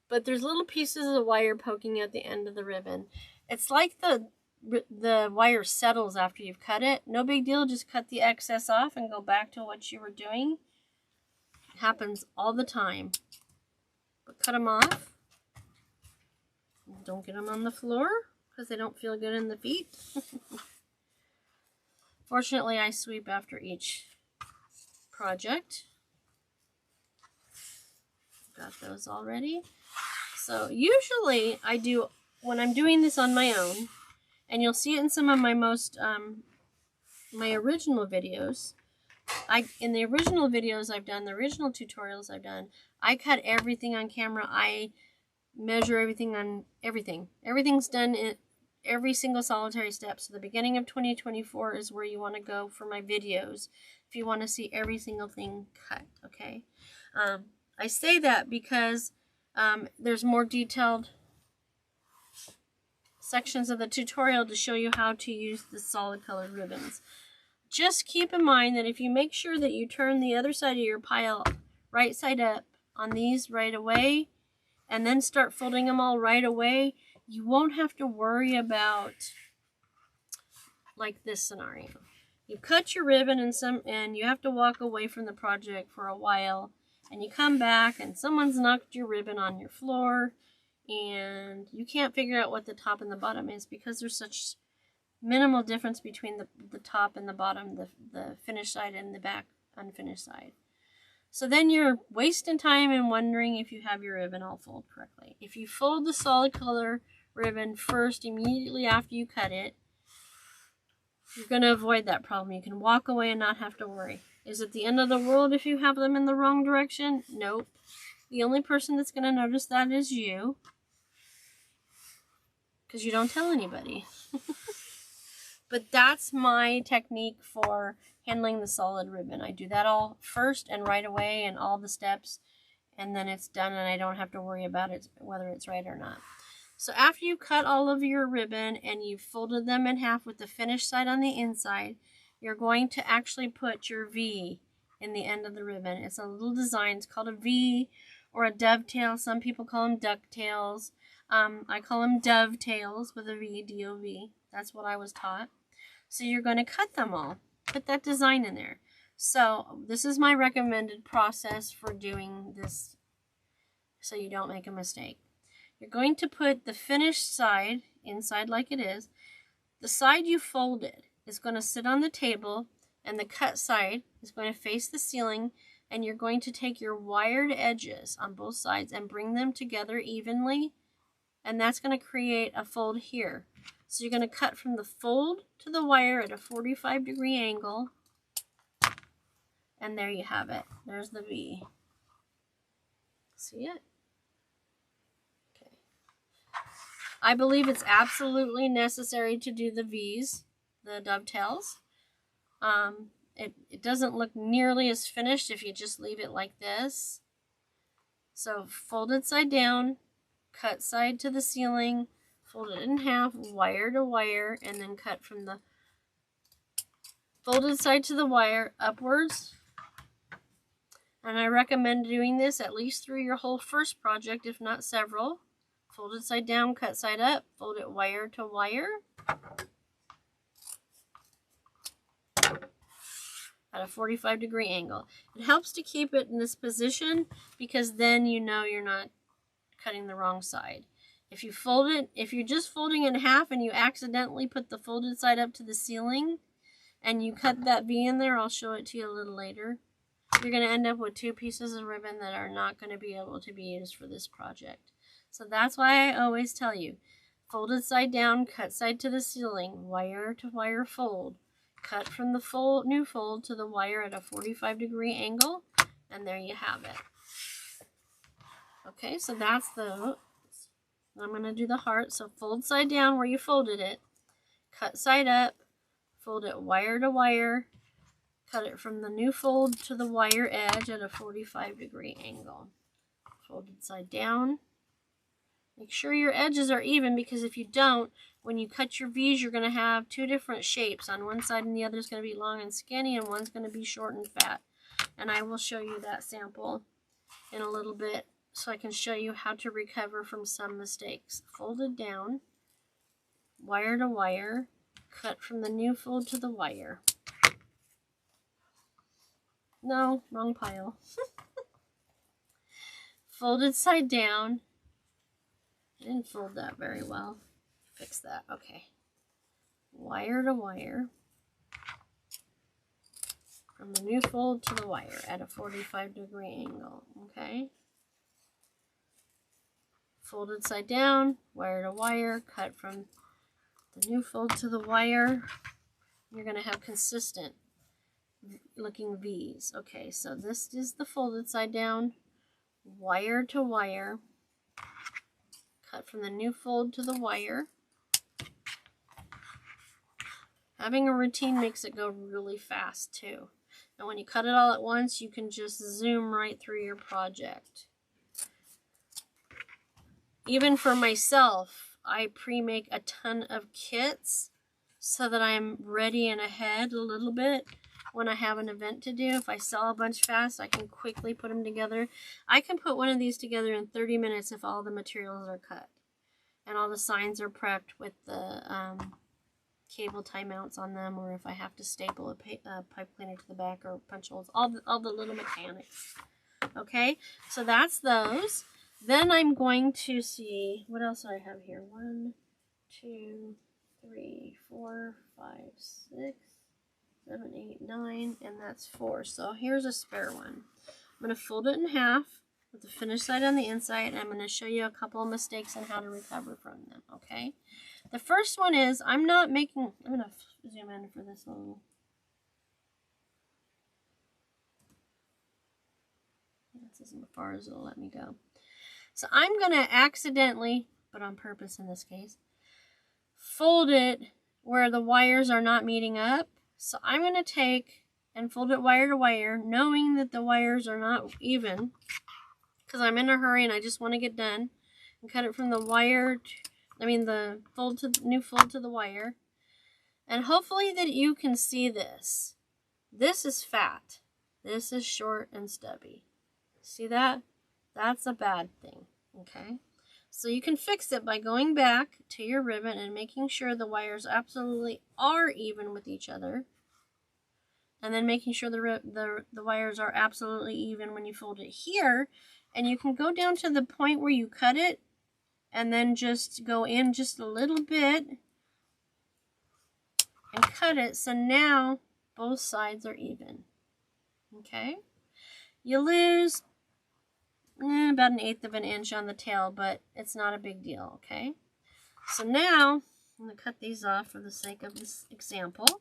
but there's little pieces of wire poking at the end of the ribbon. It's like the wire settles after you've cut it. No big deal. Just cut the excess off and go back to what you were doing. It happens all the time. But cut them off. Don't get them on the floor because they don't feel good in the feet. Fortunately, I sweep after each project. Got those already. So usually I do, when I'm doing this on my own, and you'll see it in some of my most, my original videos. In the original videos I've done, the original tutorials I've done, I cut everything on camera. I measure everything on everything. Everything's done in every single solitary step. So the beginning of 2024 is where you want to go for my videos if you want to see every single thing cut, okay? I say that because there's more detailed sections of the tutorial to show you how to use the solid colored ribbons. Just keep in mind that if you make sure that you turn the other side of your pile right side up on these right away, and then start folding them all right away, you won't have to worry about like this scenario. You cut your ribbon and you have to walk away from the project for a while, and you come back and someone's knocked your ribbon on your floor and you can't figure out what the top and the bottom is because there's such minimal difference between the top and the bottom, the finished side and the back unfinished side. So then you're wasting time and wondering if you have your ribbon all folded correctly. If you fold the solid color ribbon first immediately after you cut it, you're going to avoid that problem. You can walk away and not have to worry. Is it the end of the world if you have them in the wrong direction? Nope. The only person that's going to notice that is you, because you don't tell anybody. But that's my technique for handling the solid ribbon. I do that all first and right away and all the steps, and then it's done and I don't have to worry about it, whether it's right or not. So after you cut all of your ribbon and you've folded them in half with the finished side on the inside, you're going to actually put your V in the end of the ribbon. It's a little design. It's called a V or a dovetail. Some people call them ducktails. I call them dovetails with a V, D-O-V. That's what I was taught. So you're going to cut them all. Put that design in there. So this is my recommended process for doing this so you don't make a mistake. You're going to put the finished side inside like it is. The side you folded is going to sit on the table, and the cut side is going to face the ceiling, and you're going to take your wired edges on both sides and bring them together evenly, and that's going to create a fold here. So you're going to cut from the fold to the wire at a 45-degree angle, and there you have it. There's the V. See it? Okay. I believe it's absolutely necessary to do the V's, the dovetails. It doesn't look nearly as finished if you just leave it like this. So folded side down, cut side to the ceiling, fold it in half, wire to wire, and then cut from the folded side to the wire upwards. And I recommend doing this at least through your whole first project, if not several. Folded side down, cut side up, fold it wire to wire. At a 45-degree angle. It helps to keep it in this position because then you know you're not cutting the wrong side. If you fold it, if you're just folding it in half and you accidentally put the folded side up to the ceiling and you cut that V in there, I'll show it to you a little later, you're going to end up with two pieces of ribbon that are not going to be able to be used for this project. So that's why I always tell you, folded side down, cut side to the ceiling, wire to wire fold. Cut from the new fold to the wire at a 45-degree angle, and there you have it. Okay, so that's the, I'm going to do the heart. So fold side down where you folded it, cut side up, fold it wire to wire, cut it from the new fold to the wire edge at a 45-degree angle. Folded side down. Make sure your edges are even, because if you don't, when you cut your V's, you're going to have two different shapes. On one side and the other is going to be long and skinny, and one's going to be short and fat. And I will show you that sample in a little bit so I can show you how to recover from some mistakes. Folded down, wire to wire, cut from the new fold to the wire. No, wrong pile. Folded side down. I didn't fold that very well. Fix that. Okay. Wire to wire. From the new fold to the wire at a 45-degree angle. Okay. Folded side down, wire to wire, cut from the new fold to the wire. You're going to have consistent looking V's. Okay, so this is the folded side down, wire to wire. Cut from the new fold to the wire. Having a routine makes it go really fast too. And when you cut it all at once, you can just zoom right through your project. Even for myself, I pre-make a ton of kits so that I'm ready and ahead a little bit when I have an event to do. If I sell a bunch fast, I can quickly put them together. I can put one of these together in 30 minutes if all the materials are cut and all the signs are prepped with the cable tie mounts on them, or if I have to staple a pipe cleaner to the back or punch holes, all the little mechanics. Okay, so that's those. Then I'm going to see, what else do I have here? 1, 2, 3, 4, 5, 6, 7, 8, 9, and that's 4. So here's a spare one. I'm going to fold it in half with the finished side on the inside, and I'm going to show you a couple of mistakes on how to recover from them, okay? The first one is, I'm going to zoom in for this little. That's as far as it'll let me go. So I'm going to accidentally, but on purpose in this case, fold it where the wires are not meeting up. So I'm going to take and fold it wire to wire, knowing that the wires are not even, because I'm in a hurry and I just want to get done, and cut it from the wire, the new fold to the wire. And hopefully that you can see this. This is fat. This is short and stubby. See that? That's a bad thing, okay? So you can fix it by going back to your ribbon and making sure the wires absolutely are even with each other. And then making sure the wires are absolutely even when you fold it here. And you can go down to the point where you cut it and then just go in just a little bit and cut it. So now both sides are even, okay? You lose about 1/8 of an inch on the tail, but it's not a big deal, okay? So now, I'm going to cut these off for the sake of this example.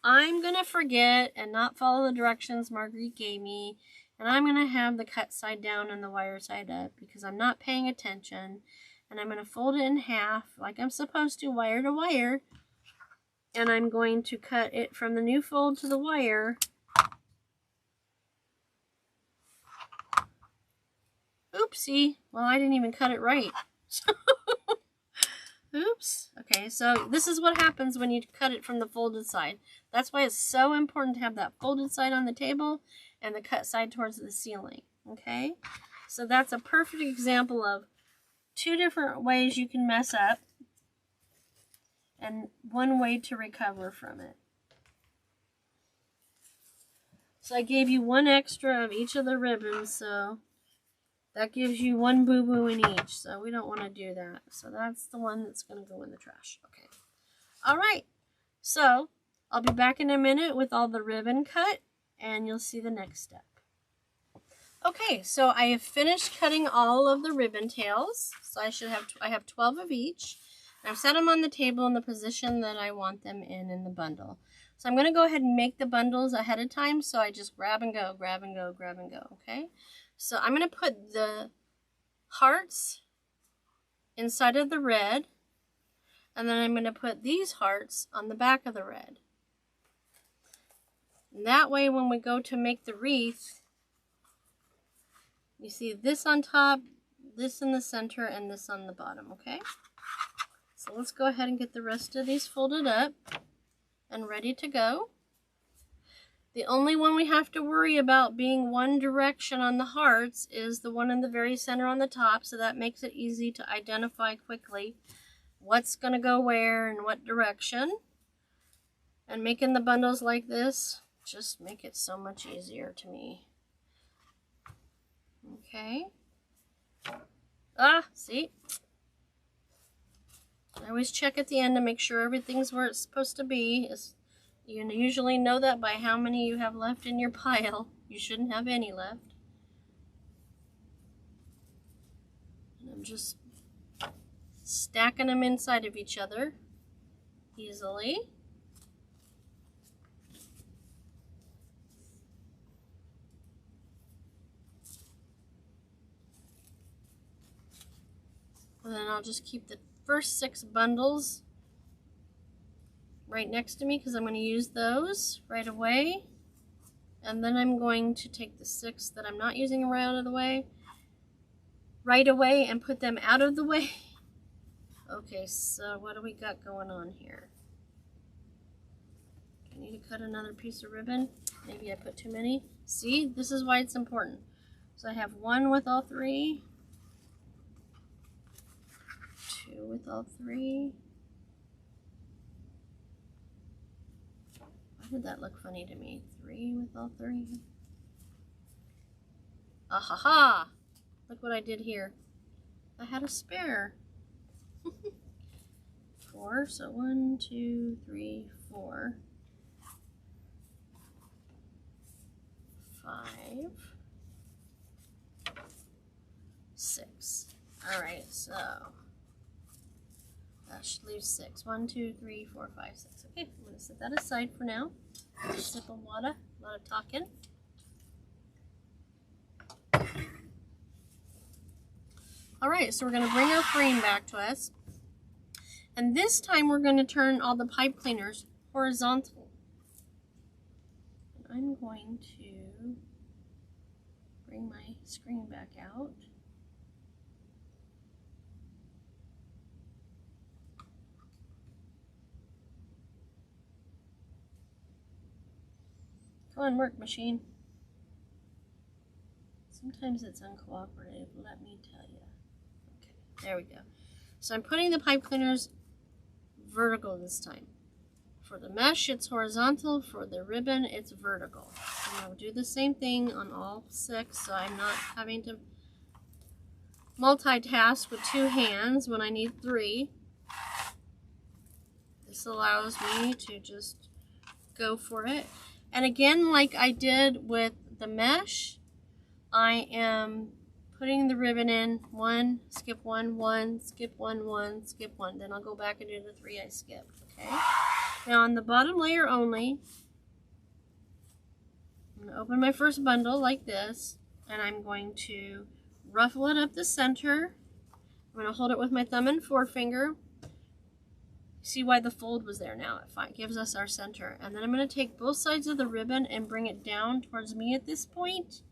I'm going to forget and not follow the directions Marguerite gave me, and I'm going to have the cut side down and the wire side up because I'm not paying attention, and I'm going to fold it in half like I'm supposed to, wire to wire, and I'm going to cut it from the new fold to the wire. Oopsie. Well, I didn't even cut it right. Oops. Okay, so this is what happens when you cut it from the folded side. That's why it's so important to have that folded side on the table and the cut side towards the ceiling. Okay? So that's a perfect example of 2 different ways you can mess up and 1 way to recover from it. So I gave you 1 extra of each of the ribbons, so that gives you 1 boo-boo in each, so we don't want to do that. So that's the one that's going to go in the trash. Okay. All right. So I'll be back in a minute with all the ribbon cut, and you'll see the next step. Okay, so I have finished cutting all of the ribbon tails. So I have 12 of each. I've set them on the table in the position that I want them in the bundle. So I'm going to go ahead and make the bundles ahead of time, so I just grab and go, grab and go, grab and go, okay? So I'm going to put the hearts inside of the red, and then I'm going to put these hearts on the back of the red. And that way when we go to make the wreath, you see this on top, this in the center, and this on the bottom, okay? So let's go ahead and get the rest of these folded up and ready to go. The only one we have to worry about being one direction on the hearts is the one in the very center on the top, so that makes it easy to identify quickly what's going to go where and what direction. And making the bundles like this just make it so much easier to me. Okay. See? I always check at the end to make sure everything's where it's supposed to be. You usually know that by how many you have left in your pile. You shouldn't have any left. And I'm just stacking them inside of each other easily. And then I'll just keep the first 6 bundles right next to me because I'm going to use those right away. And then I'm going to take the 6 that I'm not using right out of the way right away and put them out of the way. Okay, so what do we got going on here? I need to cut another piece of ribbon. Maybe I put too many. See, this is why it's important. So I have one with all three, two with all three. Why did that look funny to me? Three with all three. Ah ha ha! Look what I did here. I had a spare. 4, so 1, 2, 3, 4, 5, 6. Alright, so that should leave 6. 1, 2, 3, 4, 5, 6. Okay, I'm going to set that aside for now. A sip of water, a lot of talking. Alright, so we're going to bring our frame back to us. And this time we're going to turn all the pipe cleaners horizontal. And I'm going to bring my screen back out. Come on, work machine. Sometimes it's uncooperative, let me tell you. Okay, there we go. So I'm putting the pipe cleaners vertical this time. For the mesh, it's horizontal. For the ribbon, it's vertical. And I'll do the same thing on all 6, so I'm not having to multitask with 2 hands when I need 3. This allows me to just go for it. And again, like I did with the mesh, I am putting the ribbon in 1, skip 1, 1, skip 1, 1, skip 1. Then I'll go back and do the 3 I skipped. Okay. Now on the bottom layer only, I'm going to open my first bundle like this, and I'm going to ruffle it up the center. I'm going to hold it with my thumb and forefinger. See why the fold was there now. It gives us our center. And then I'm going to take both sides of the ribbon and bring it down towards me at this point.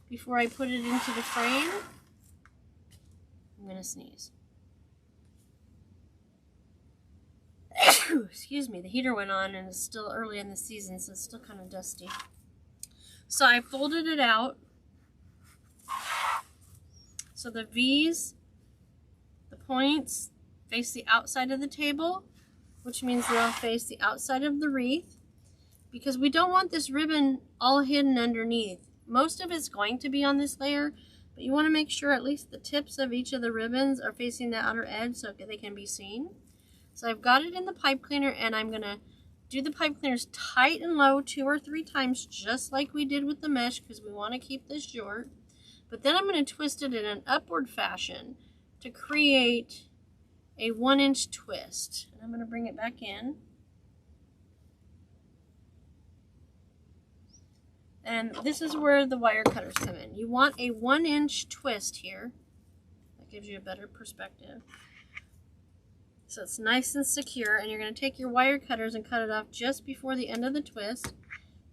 Before I put it into the frame, I'm going to sneeze. Excuse me, the heater went on and it's still early in the season, so it's still kind of dusty. So I folded it out. So the V's, the points, face the outside of the table, which means they'll face the outside of the wreath, because we don't want this ribbon all hidden underneath. Most of it's going to be on this layer, but you want to make sure at least the tips of each of the ribbons are facing the outer edge so they can be seen. So I've got it in the pipe cleaner, and I'm going to do the pipe cleaners tight and low 2 or 3 times, just like we did with the mesh, because we want to keep this short. But then I'm going to twist it in an upward fashion to create a 1-inch twist. And I'm going to bring it back in. And this is where the wire cutters come in. You want a 1-inch twist here. That gives you a better perspective. So it's nice and secure, and you're going to take your wire cutters and cut it off just before the end of the twist.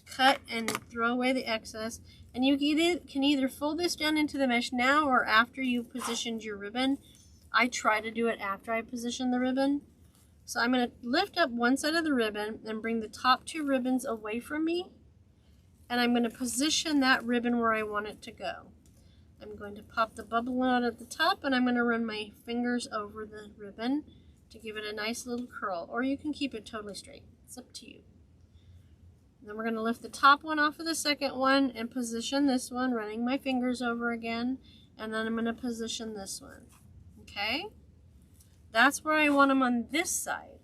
Cut and throw away the excess. And you can either fold this down into the mesh now or after you've positioned your ribbon. I try to do it after I position the ribbon. So I'm going to lift up one side of the ribbon and bring the top 2 ribbons away from me. And I'm going to position that ribbon where I want it to go. I'm going to pop the bubble out at the top, and I'm going to run my fingers over the ribbon to give it a nice little curl. Or you can keep it totally straight. It's up to you. Then we're going to lift the top one off of the second one and position this one, running my fingers over again. And then I'm going to position this one. Okay? That's where I want them on this side.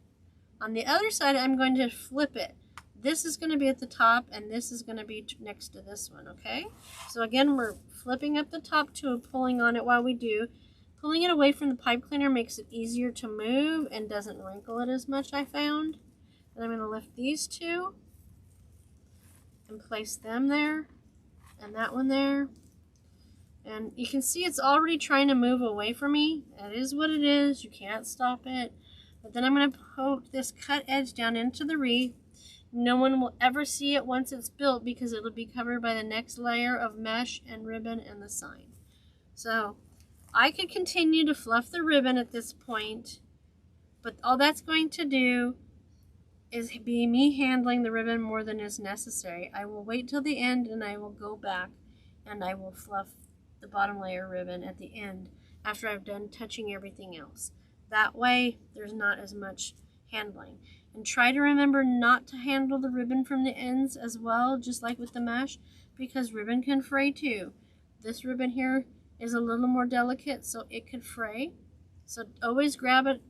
On the other side, I'm going to flip it. This is going to be at the top, and this is going to be next to this one, okay? So again, we're flipping up the top tube, pulling on it while we do. Pulling it away from the pipe cleaner makes it easier to move and doesn't wrinkle it as much, I found. And I'm going to lift these 2 and place them there, and that one there. And you can see it's already trying to move away from me. That is what it is. You can't stop it. But then I'm going to poke this cut edge down into the wreath. No one will ever see it once it's built because it will be covered by the next layer of mesh and ribbon and the sign. So I could continue to fluff the ribbon at this point, but all that's going to do is be me handling the ribbon more than is necessary. I will wait till the end and I will go back and I will fluff the bottom layer ribbon at the end after I've done touching everything else. That way there's not as much handling. And try to remember not to handle the ribbon from the ends as well, just like with the mesh, because ribbon can fray too. This ribbon here is a little more delicate, so it could fray. So always grab it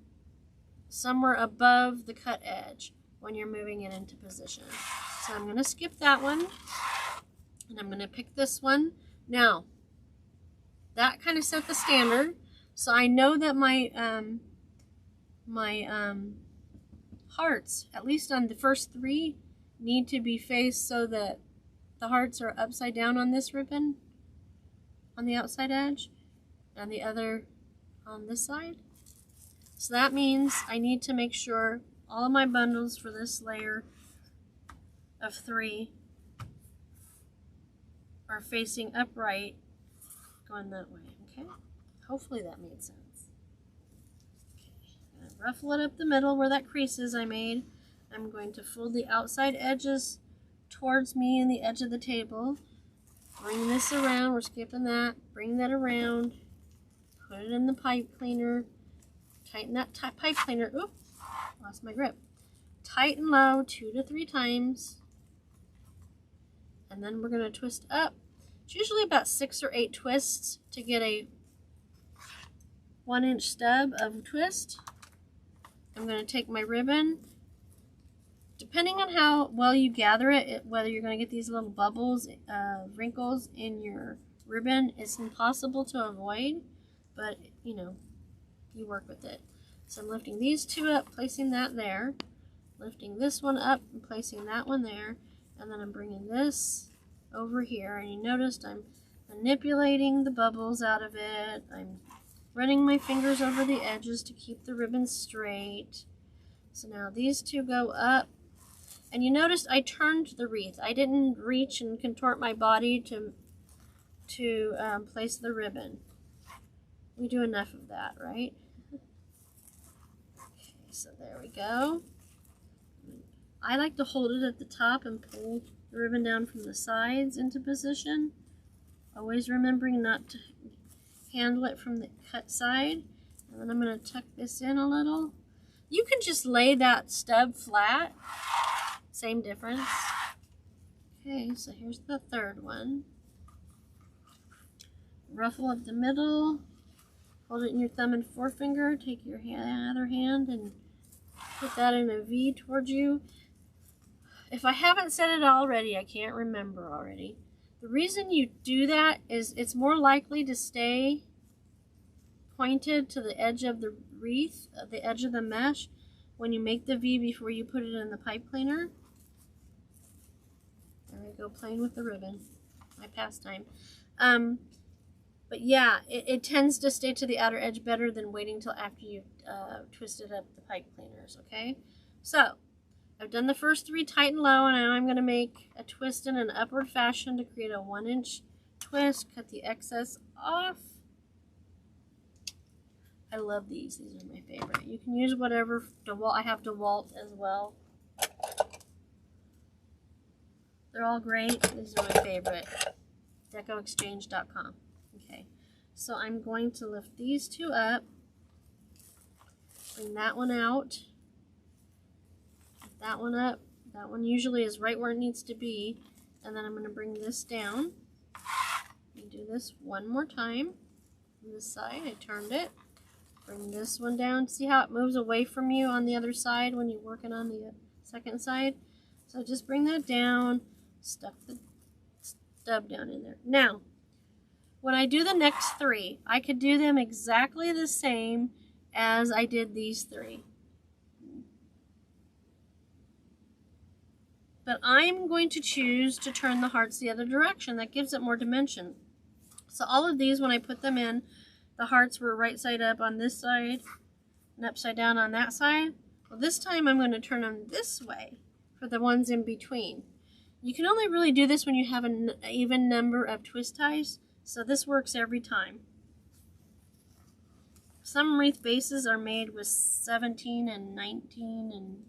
somewhere above the cut edge when you're moving it into position. So I'm going to skip that one, and I'm going to pick this one. Now, that kind of set the standard, so I know that my hearts, at least on the first 3, need to be faced so that the hearts are upside down on this ribbon, on the outside edge, and the other on this side. So that means I need to make sure all of my bundles for this layer of 3 are facing upright, going that way, okay? Hopefully that made sense. Okay, ruffle it up the middle where that crease is I made. I'm going to fold the outside edges towards me and the edge of the table. Bring this around, we're skipping that. Bring that around, put it in the pipe cleaner, tighten that pipe cleaner. Oop, lost my grip. Tight and low 2 to 3 times. And then we're going to twist up. It's usually about 6 or 8 twists to get a 1-inch stub of twist. I'm going to take my ribbon. Depending on how well you gather it, whether you're going to get these little bubbles, wrinkles in your ribbon, it's impossible to avoid, but you know, you work with it. So I'm lifting these 2 up, placing that there, lifting this one up and placing that one there, and then I'm bringing this over here, and you noticed I'm manipulating the bubbles out of it. I'm running my fingers over the edges to keep the ribbon straight. So now these 2 go up. And you noticed I turned the wreath. I didn't reach and contort my body to place the ribbon. We do enough of that, right? Okay, so there we go. I like to hold it at the top and pull the ribbon down from the sides into position. Always remembering not to handle it from the cut side. And then I'm going to tuck this in a little. You can just lay that stub flat. Same difference. Okay, so here's the 3rd one. Ruffle up the middle. Hold it in your thumb and forefinger. Take your other hand and put that in a V towards you. If I haven't said it already, I can't remember already. The reason you do that is it's more likely to stay pointed to the edge of the wreath, the edge of the mesh, when you make the V before you put it in the pipe cleaner. There we go, playing with the ribbon. My pastime. But yeah, it tends to stay to the outer edge better than waiting till after you've twisted up the pipe cleaners, okay? So, I've done the first 3 tight and low, and now I'm going to make a twist in an upward fashion to create a 1-inch twist. Cut the excess off. I love these. These are my favorite. You can use whatever DeWalt. I have DeWalt as well. They're all great. These are my favorite. DecoExchange.com. Okay, so I'm going to lift these 2 up. Bring that one out. Lift that one up. That one usually is right where it needs to be. And then I'm going to bring this down. And do this one more time. On this side, I turned it. Bring this one down. See how it moves away from you on the other side when you're working on the second side? So just bring that down, stuff the stub down in there. Now, when I do the next 3, I could do them exactly the same as I did these 3. But I'm going to choose to turn the hearts the other direction. That gives it more dimension. So all of these, when I put them in, the hearts were right side up on this side and upside down on that side. Well, this time I'm going to turn them this way for the ones in between. You can only really do this when you have an even number of twist ties, so this works every time. Some wreath bases are made with 17 and 19 and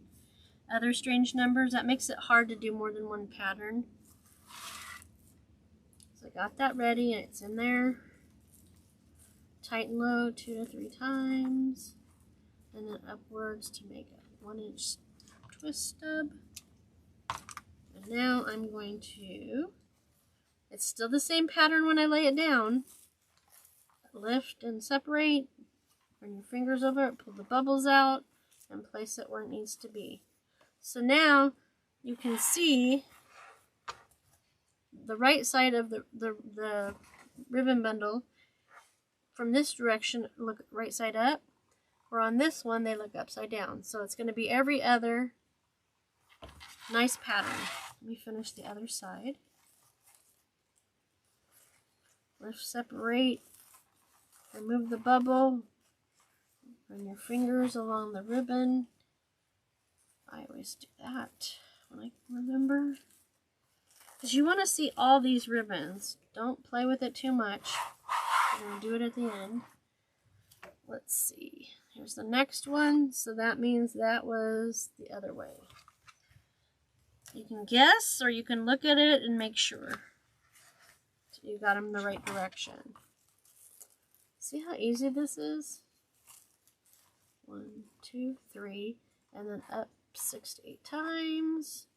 other strange numbers. That makes it hard to do more than one pattern. So I got that ready and it's in there. Tighten low 2 to 3 times. And then upwards to make a 1-inch twist stub. And now I'm going to, it's still the same pattern when I lay it down. Lift and separate. Bring your fingers over it, pull the bubbles out, and place it where it needs to be. So now you can see the right side of the ribbon bundle from this direction look right side up, or on this one they look upside down. So it's going to be every other nice pattern. Let me finish the other side. Lift, separate, remove the bubble. Run your fingers along the ribbon. I always do that when I remember. Because you want to see all these ribbons. Don't play with it too much. I'm going to do it at the end. Let's see. Here's the next one. So that means that was the other way. You can guess or you can look at it and make sure. So you got them in the right direction. See how easy this is? 1, 2, 3, and then up 6 to 8 times,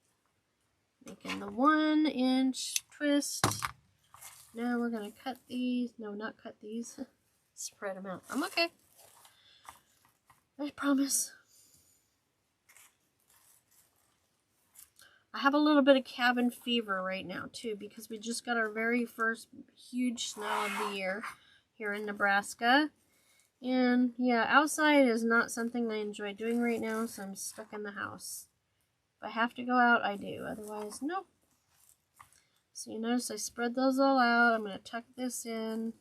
making the 1-inch twist. Now we're going to cut these. No, not cut these. Spread them out. I'm okay. I promise. I have a little bit of cabin fever right now too, because we just got our very first huge snow of the year here in Nebraska. And yeah, outside is not something I enjoy doing right now, so I'm stuck in the house. If I have to go out, I do. Otherwise, no. So you notice I spread those all out. I'm going to tuck this in.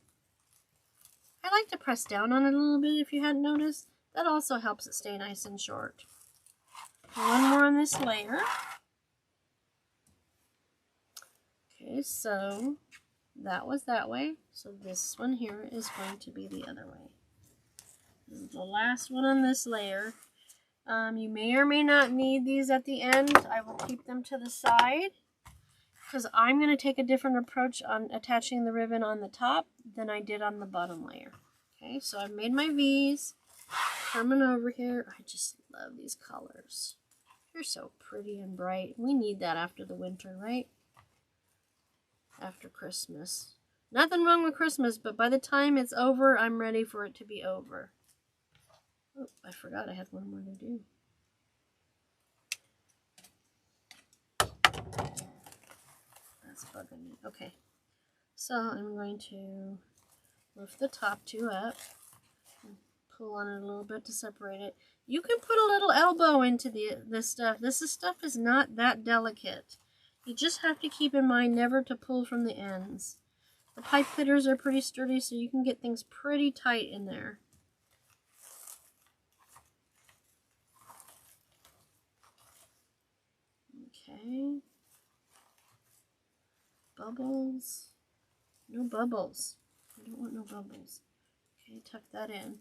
I like to press down on it a little bit if you hadn't noticed. That also helps it stay nice and short. One more on this layer. Okay, so that was that way. So this one here is going to be the other way. This is the last one on this layer. You may or may not need these at the end. I will keep them to the side because I'm going to take a different approach on attaching the ribbon on the top than I did on the bottom layer. Okay, so I've made my V's. Coming over here. I just love these colors. They're so pretty and bright. We need that after the winter, right? After Christmas. Nothing wrong with Christmas, but by the time it's over, I'm ready for it to be over. Oh, I forgot I had one more to do. That's bugging me. Okay. So I'm going to lift the top two up and pull on it a little bit to separate it. You can put a little elbow into this stuff. This stuff is not that delicate. You just have to keep in mind never to pull from the ends. The pipe fitters are pretty sturdy, so you can get things pretty tight in there. Okay. Bubbles. No bubbles. I don't want no bubbles. Okay, tuck that in.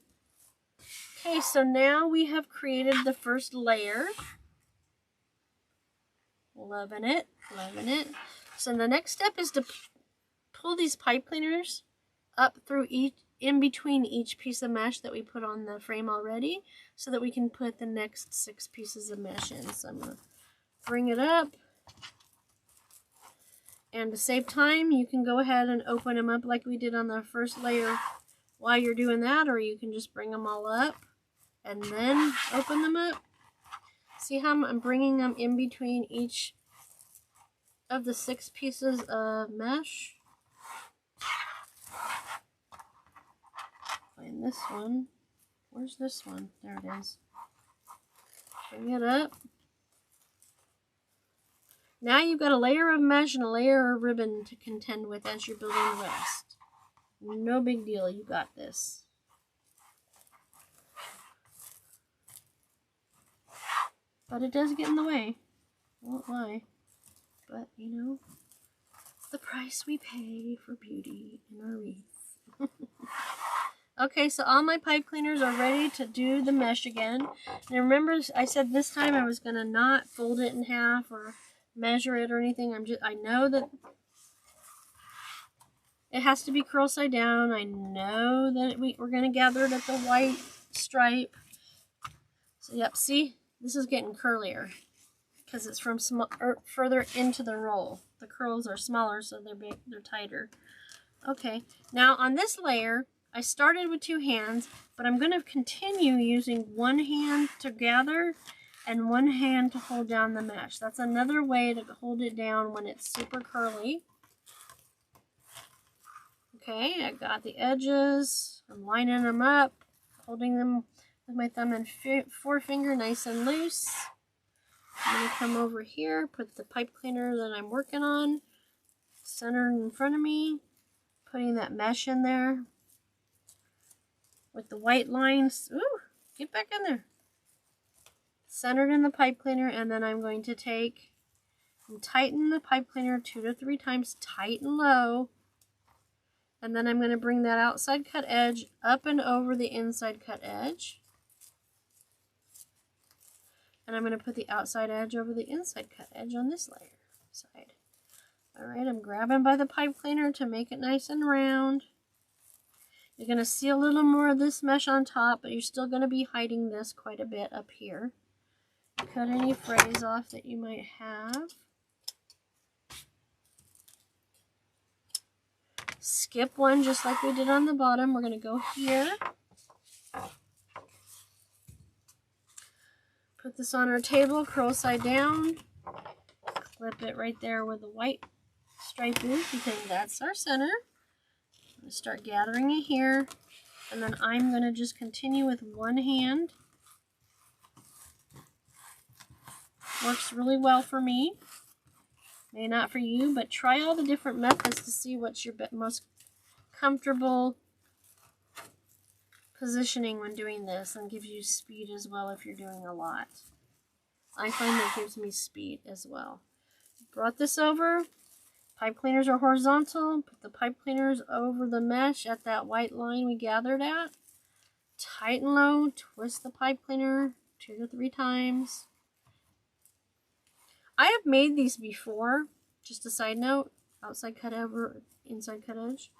Okay, so now we have created the first layer. Loving it, loving it. So the next step is to pull these pipe cleaners up through in between each piece of mesh that we put on the frame already, so that we can put the next 6 pieces of mesh in. So I'm going to bring it up. And to save time, you can go ahead and open them up like we did on the first layer while you're doing that, or you can just bring them all up and then open them up. See how I'm bringing them in between each of the 6 pieces of mesh? Find this one. Where's this one? There it is. Bring it up. Now you've got a layer of mesh and a layer of ribbon to contend with as you're building the rest. No big deal, you got this. But it does get in the way. Won't lie. But, you know, it's the price we pay for beauty in our wreath. Okay, so all my pipe cleaners are ready to do the mesh again. And remember, I said this time I was going to not fold it in half or measure it or anything. I know that it has to be curl side down. I know that we're going to gather it at the white stripe. So, yep, see? This is getting curlier because it's from further into the roll. The curls are smaller, so they're tighter. Okay, now on this layer, I started with 2 hands, but I'm going to continue using 1 hand to gather and 1 hand to hold down the mesh. That's another way to hold it down when it's super curly. Okay, I got the edges. I'm lining them up, holding them with my thumb and forefinger nice and loose. I'm going to come over here, put the pipe cleaner that I'm working on centered in front of me, putting that mesh in there with the white lines. Ooh, get back in there. Centered in the pipe cleaner, and then I'm going to take and tighten the pipe cleaner 2 to 3 times, tight and low. And then I'm going to bring that outside cut edge up and over the inside cut edge. And I'm going to put the outside edge over the inside cut edge on this layer side. Alright, I'm grabbing by the pipe cleaner to make it nice and round. You're going to see a little more of this mesh on top, but you're still going to be hiding this quite a bit up here. Cut any frays off that you might have. Skip one just like we did on the bottom. We're going to go here. Put this on our table, curl side down. Clip it right there where the white stripe is because that's our center. I'm going to start gathering it here. And then I'm going to just continue with 1 hand. Works really well for me. May not for you, but try all the different methods to see what's your most comfortable positioning when doing this, and gives you speed as well if you're doing a lot. I find that gives me speed as well. Brought this over. Pipe cleaners are horizontal. Put the pipe cleaners over the mesh at that white line we gathered at. Tight and low. Twist the pipe cleaner 2 to 3 times. I have made these before. Just a side note. Outside cut over inside cut edge.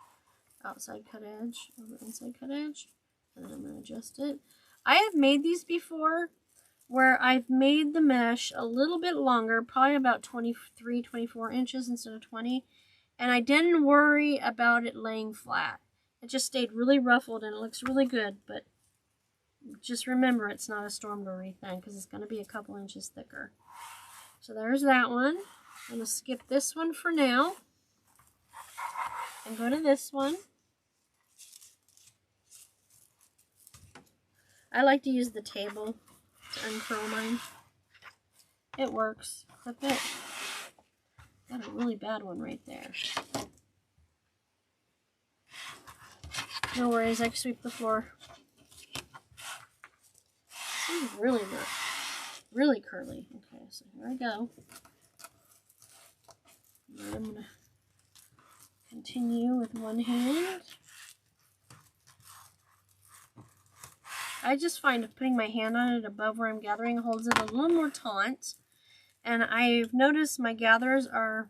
Outside cut edge over inside cut edge. And then I'm going to adjust it. I have made these before where I've made the mesh a little bit longer, probably about 23, 24 inches instead of 20. And I didn't worry about it laying flat. It just stayed really ruffled and it looks really good. But just remember, it's not a storm door wreath then because it's going to be a couple inches thicker. So there's that one. I'm going to skip this one for now and go to this one. I like to use the table to uncurl mine. It works. Clip it. Got a really bad one right there. No worries, I can sweep the floor. This is really not really curly. Okay, so here I go. And I'm going to continue with 1 hand. I just find putting my hand on it above where I'm gathering holds it a little more taut. And I've noticed my gatherers are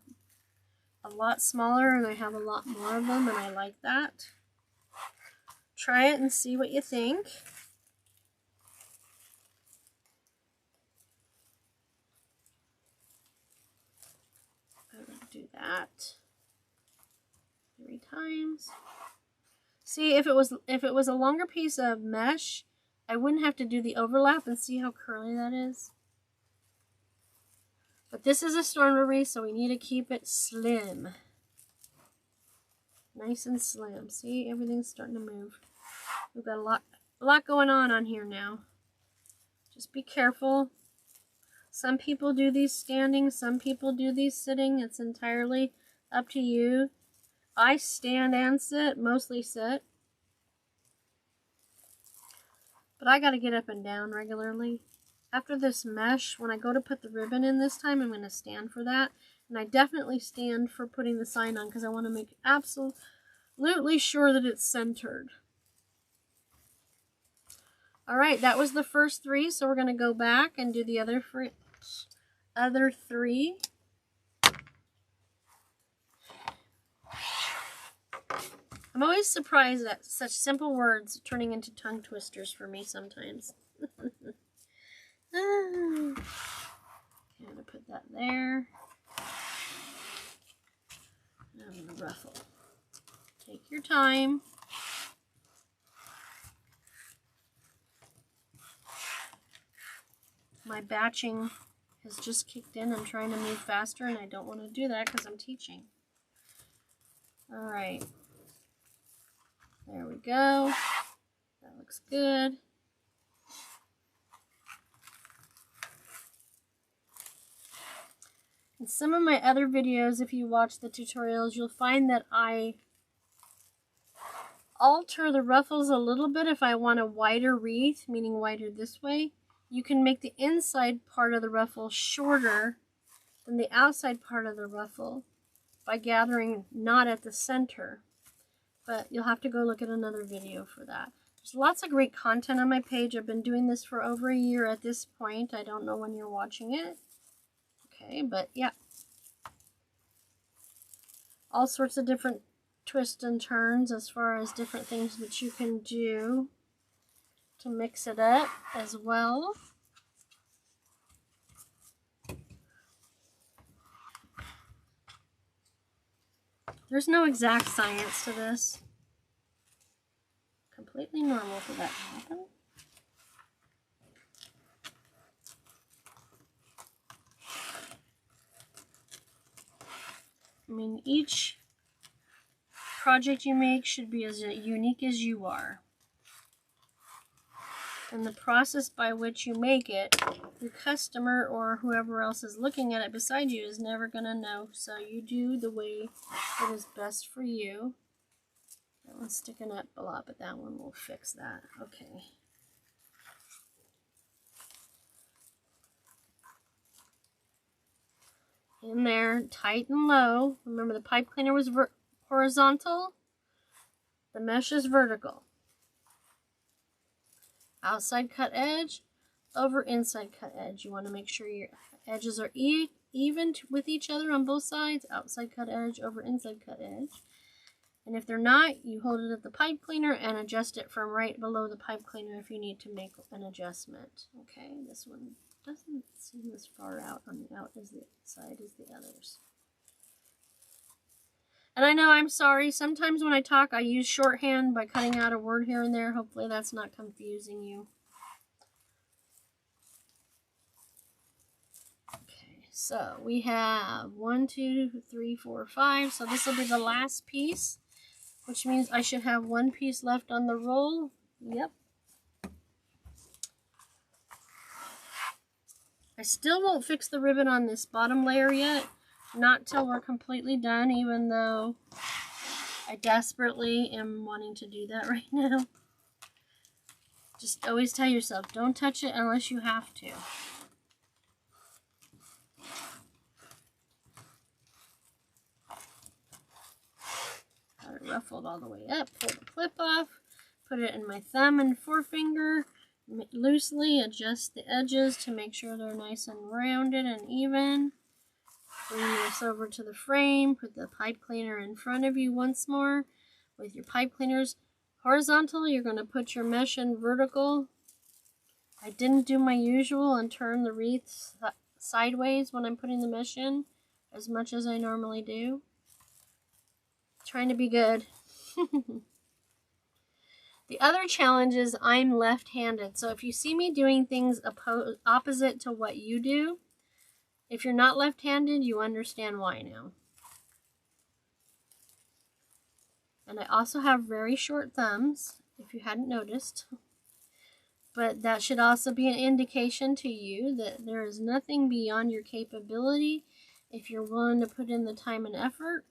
a lot smaller and I have a lot more of them and I like that. Try it and see what you think. I'm going to do that 3 times. See, if it was a longer piece of mesh, I wouldn't have to do the overlap, and see how curly that is. But this is a storm wreath, so we need to keep it slim. Nice and slim. See, everything's starting to move. We've got a lot going on here now. Just be careful. Some people do these standing, some people do these sitting. It's entirely up to you. I stand and sit, mostly sit. But I gotta get up and down regularly. After this mesh, when I go to put the ribbon in this time, I'm gonna stand for that. And I definitely stand for putting the sign on because I want to make absolutely sure that it's centered. All right, that was the first 3, so we're going to go back and do the other 3. I'm always surprised at such simple words turning into tongue twisters for me sometimes. I'm going to put that there. I'm going to ruffle. Take your time. My batching has just kicked in. I'm trying to move faster and I don't want to do that because I'm teaching. All right. There we go. That looks good. In some of my other videos, if you watch the tutorials, you'll find that I alter the ruffles a little bit if I want a wider wreath, meaning wider this way. You can make the inside part of the ruffle shorter than the outside part of the ruffle by gathering knot at the center. But you'll have to go look at another video for that. There's lots of great content on my page. I've been doing this for over a year at this point. I don't know when you're watching it. Okay, but yeah. All sorts of different twists and turns as far as different things that you can do to mix it up as well. There's no exact science to this. Completely normal for that to happen. I mean, each project you make should be as unique as you are. And the process by which you make it, your customer or whoever else is looking at it beside you is never going to know. So you do the way that is best for you. That one's sticking up a lot, but that one will fix that. Okay. In there, tight and low. Remember, the pipe cleaner was horizontal. The mesh is vertical. Outside cut edge over inside cut edge. You want to make sure your edges are even with each other on both sides. Outside cut edge over inside cut edge. And if they're not, you hold it at the pipe cleaner and adjust it from right below the pipe cleaner if you need to make an adjustment. Okay, this one doesn't seem as far out on the outside as the others. And I know, I'm sorry, sometimes when I talk I use shorthand by cutting out a word here and there. Hopefully that's not confusing you. Okay, so we have 1, 2, 3, 4, 5. So this will be the last piece, which means I should have 1 piece left on the roll. Yep. I still won't fix the ribbon on this bottom layer yet. Not till we're completely done, even though I desperately am wanting to do that right now. Just always tell yourself, don't touch it unless you have to. Got it ruffled all the way up. Pull the clip off. Put it in my thumb and forefinger. Loosely adjust the edges to make sure they're nice and rounded and even. Bring this over to the frame, put the pipe cleaner in front of you once more. With your pipe cleaners horizontal, you're going to put your mesh in vertical. I didn't do my usual and turn the wreath sideways when I'm putting the mesh in, as much as I normally do. Trying to be good. The other challenge is I'm left-handed, so if you see me doing things opposite to what you do, if you're not left-handed, you understand why now. And I also have very short thumbs, if you hadn't noticed. But that should also be an indication to you that there is nothing beyond your capability if you're willing to put in the time and effort.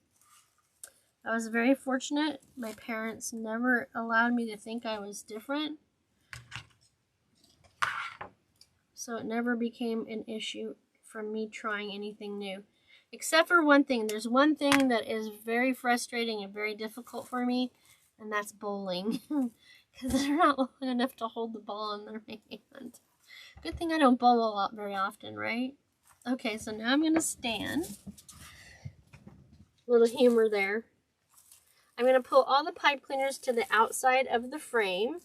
I was very fortunate. My parents never allowed me to think I was different. So it never became an issue from me trying anything new. Except for one thing. There's one thing that is very frustrating and very difficult for me, and that's bowling. because they're not long enough to hold the ball in their hand. Good thing I don't bowl a lot very often, right? Okay, so now I'm going to stand. Little humor there. I'm going to pull all the pipe cleaners to the outside of the frame,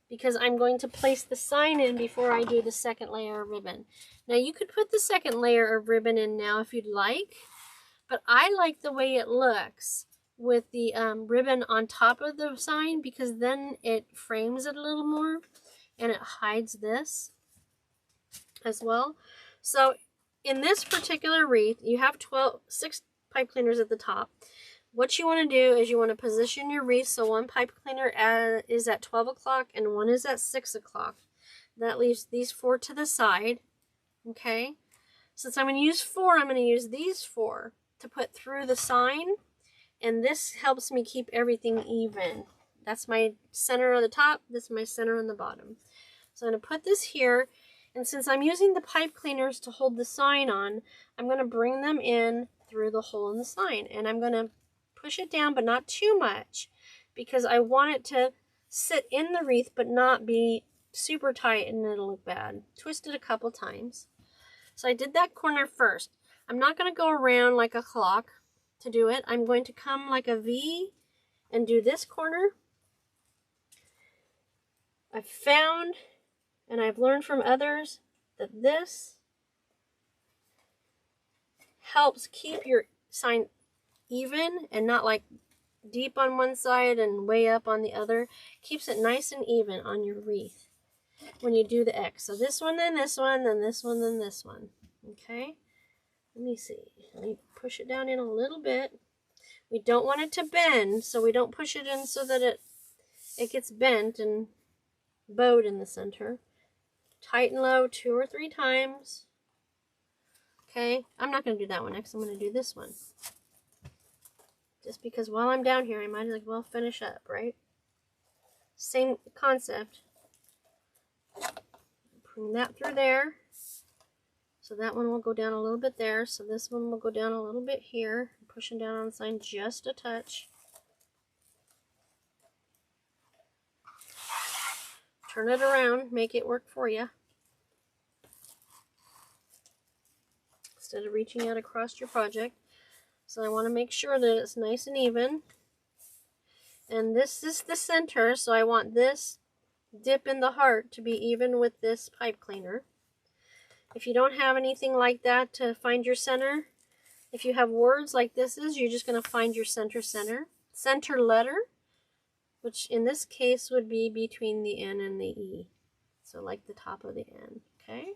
because I'm going to place the sign in before I do the second layer of ribbon. Now you could put the second layer of ribbon in now if you'd like, but I like the way it looks with the ribbon on top of the sign, because then it frames it a little more and it hides this as well. So in this particular wreath, you have 6 pipe cleaners at the top. What you want to do is you want to position your wreath so one pipe cleaner is at 12 o'clock and one is at 6 o'clock. That leaves these 4 to the side. Okay? Since I'm going to use 4, I'm going to use these 4 to put through the sign. And this helps me keep everything even. That's my center on the top. This is my center on the bottom. So I'm going to put this here. And since I'm using the pipe cleaners to hold the sign on, I'm going to bring them in through the hole in the sign. And I'm going to push it down, but not too much, because I want it to sit in the wreath but not be super tight and it'll look bad. Twist it a couple times. So I did that corner first. I'm not going to go around like a clock to do it. I'm going to come like a V and do this corner. I've found and I've learned from others that this helps keep your sign even and not like deep on one side and way up on the other. Keeps it nice and even on your wreath when you do the X. So this one, then this one, then this one, then this one. Okay? Let me see. Let me push it down in a little bit. We don't want it to bend, so we don't push it in so that it gets bent and bowed in the center. Tight and low 2 or 3 times. Okay? I'm not going to do that one next. I'm going to do this one. Just because while I'm down here, I might as well finish up, right? Same concept. Bring that through there. So that one will go down a little bit there. So this one will go down a little bit here. I'm pushing down on the sign just a touch. Turn it around. Make it work for you. Instead of reaching out across your project. So I want to make sure that it's nice and even. And this is the center, so I want this dip in the heart to be even with this pipe cleaner. If you don't have anything like that to find your center, if you have words like this is, you're just going to find your center letter, which in this case would be between the N and the E. So like the top of the N, okay?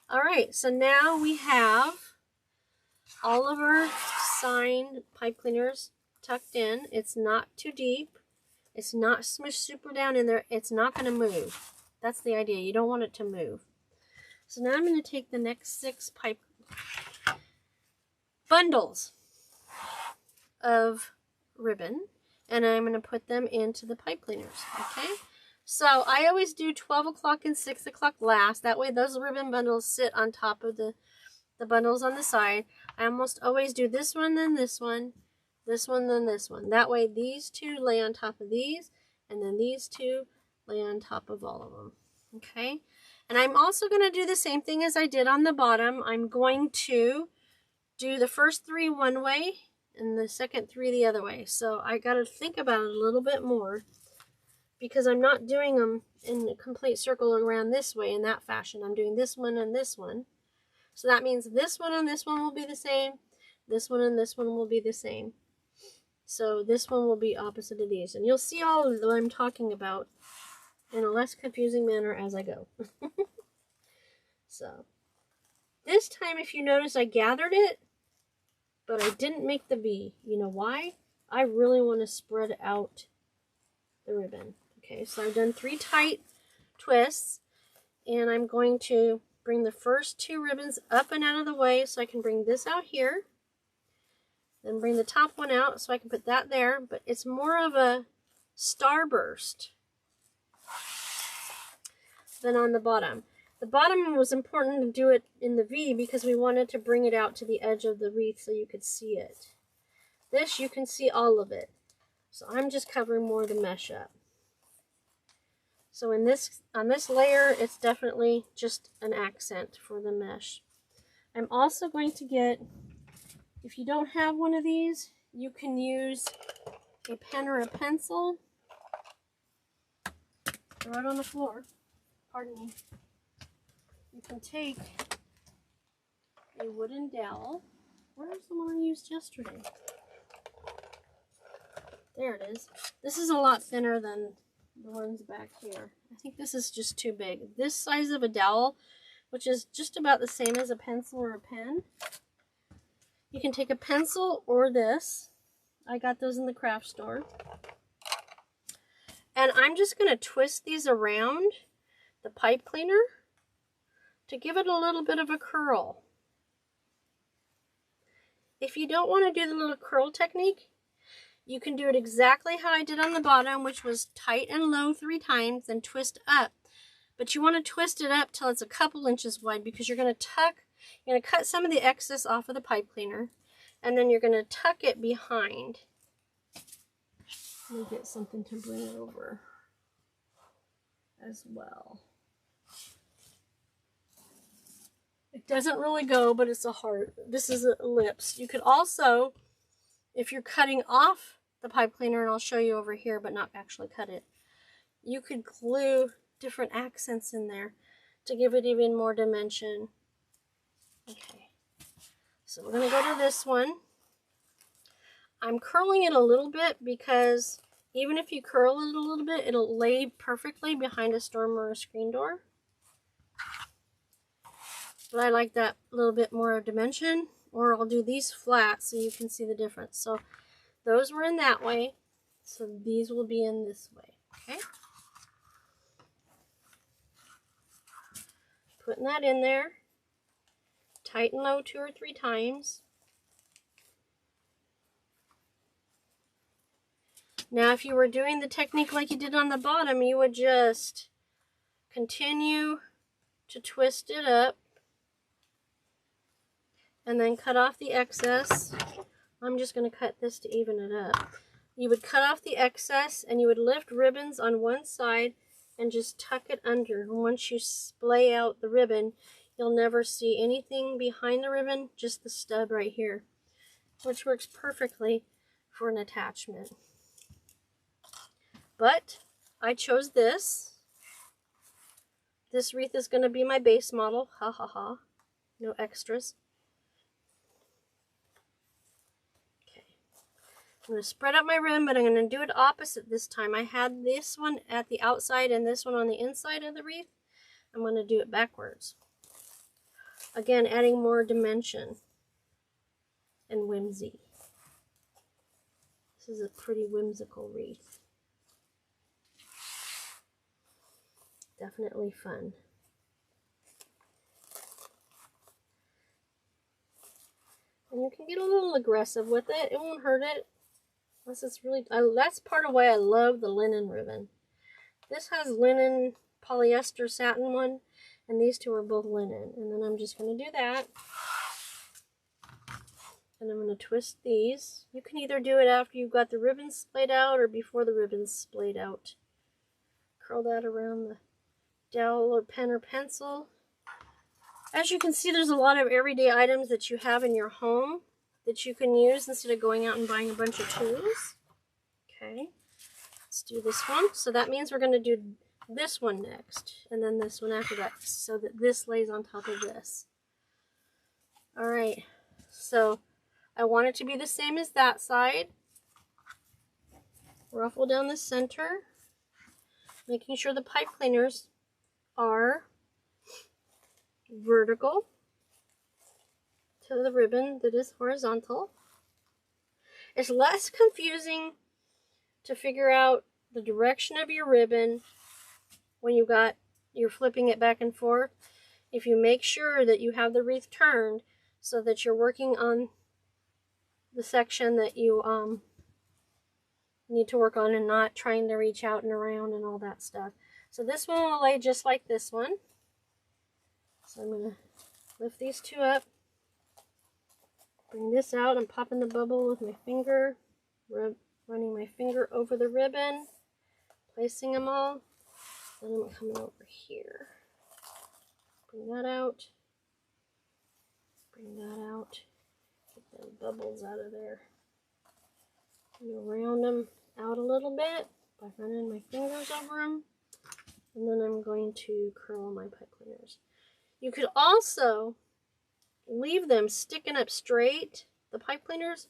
All right, so now we have all of our sign pipe cleaners tucked in. It's not too deep. It's not smushed super down in there. It's not going to move. That's the idea. You don't want it to move. So now I'm going to take the next 6 pipe bundles of ribbon and I'm going to put them into the pipe cleaners. Okay? So I always do 12 o'clock and 6 o'clock last. That way those ribbon bundles sit on top of the bundles on the side. I almost always do this one, then this one, then this one. That way these 2 lay on top of these, and then these 2 lay on top of all of them. Okay? And I'm also going to do the same thing as I did on the bottom. I'm going to do the first 3 one way, and the second 3 the other way. So I got to think about it a little bit more, because I'm not doing them in a complete circle around this way in that fashion. I'm doing this one and this one. So that means this one and this one will be the same. This one and this one will be the same. So this one will be opposite of these. And you'll see all of what I'm talking about in a less confusing manner as I go. So this time, if you notice, I gathered it, but I didn't make the V. You know why? I really want to spread out the ribbon. Okay, so I've done 3 tight twists, and I'm going to bring the first 2 ribbons up and out of the way so I can bring this out here. Then bring the top one out so I can put that there, but it's more of a starburst than on the bottom. The bottom was important to do it in the V because we wanted to bring it out to the edge of the wreath so you could see it. This, you can see all of it. So I'm just covering more of the mesh up. So on this layer, it's definitely just an accent for the mesh. I'm also going to get, if you don't have one of these, you can use a pen or a pencil. Throw it on the floor. Pardon me. You can take a wooden dowel. Where's the one I used yesterday? There it is. This is a lot thinner than the ones back here. I think this is just too big. This size of a dowel, which is just about the same as a pencil or a pen. You can take a pencil or this. I got those in the craft store. And I'm just going to twist these around the pipe cleaner to give it a little bit of a curl. If you don't want to do the little curl technique, you can do it exactly how I did on the bottom, which was tight and low 3 times, then twist up. But you want to twist it up till it's a couple inches wide, because you're going to cut some of the excess off of the pipe cleaner, and then you're going to tuck it behind. Let me get something to bring it over as well. It doesn't really go, but it's a heart. This is an ellipse. You could also, if you're cutting off the pipe cleaner, and I'll show you over here, but not actually cut it, you could glue different accents in there to give it even more dimension. Okay, so we're going to go to this one. I'm curling it a little bit because even if you curl it a little bit, it'll lay perfectly behind a storm or a screen door. But I like that little bit more dimension, or I'll do these flat so you can see the difference. So those were in that way, so these will be in this way, okay? Putting that in there, tight and low 2 or 3 times. Now, if you were doing the technique like you did on the bottom, you would just continue to twist it up and then cut off the excess. I'm just going to cut this to even it up. You would cut off the excess and you would lift ribbons on one side and just tuck it under. And once you splay out the ribbon, you'll never see anything behind the ribbon, just the stub right here, which works perfectly for an attachment. But I chose this. This wreath is going to be my base model. Ha ha ha. No extras. Okay. I'm going to spread out my ribbon, but I'm going to do it opposite this time. I had this one at the outside and this one on the inside of the wreath. I'm going to do it backwards. Again, adding more dimension and whimsy. This is a pretty whimsical wreath. Definitely fun. And you can get a little aggressive with it. It won't hurt it. Unless it's really... that's part of why I love the linen ribbon. This has linen, polyester, satin one. And these two are both linen. And then I'm just going to do that. And I'm going to twist these. You can either do it after you've got the ribbons splayed out or before the ribbons splayed out. Curl that around the dowel or pen or pencil. As you can see, there's a lot of everyday items that you have in your home that you can use instead of going out and buying a bunch of tools. Okay, let's do this one. So that means we're going to do this one next, and then this one after that, so that this lays on top of this. Alright, so I want it to be the same as that side. Ruffle down the center, making sure the pipe cleaners are vertical to the ribbon that is horizontal. It's less confusing to figure out the direction of your ribbon when you're flipping it back and forth. If you make sure that you have the wreath turned so that you're working on the section that you need to work on and not trying to reach out and around and all that stuff. So this one will lay just like this one. So I'm going to lift these two up, bring this out. I'm popping the bubble with my finger, running my finger over the ribbon, placing them all. Then I'm coming over here. Bring that out. Bring that out. Get them bubbles out of there. And round them out a little bit by running my fingers over them. And then I'm going to curl my pipe cleaners. You could also leave them sticking up straight, the pipe cleaners,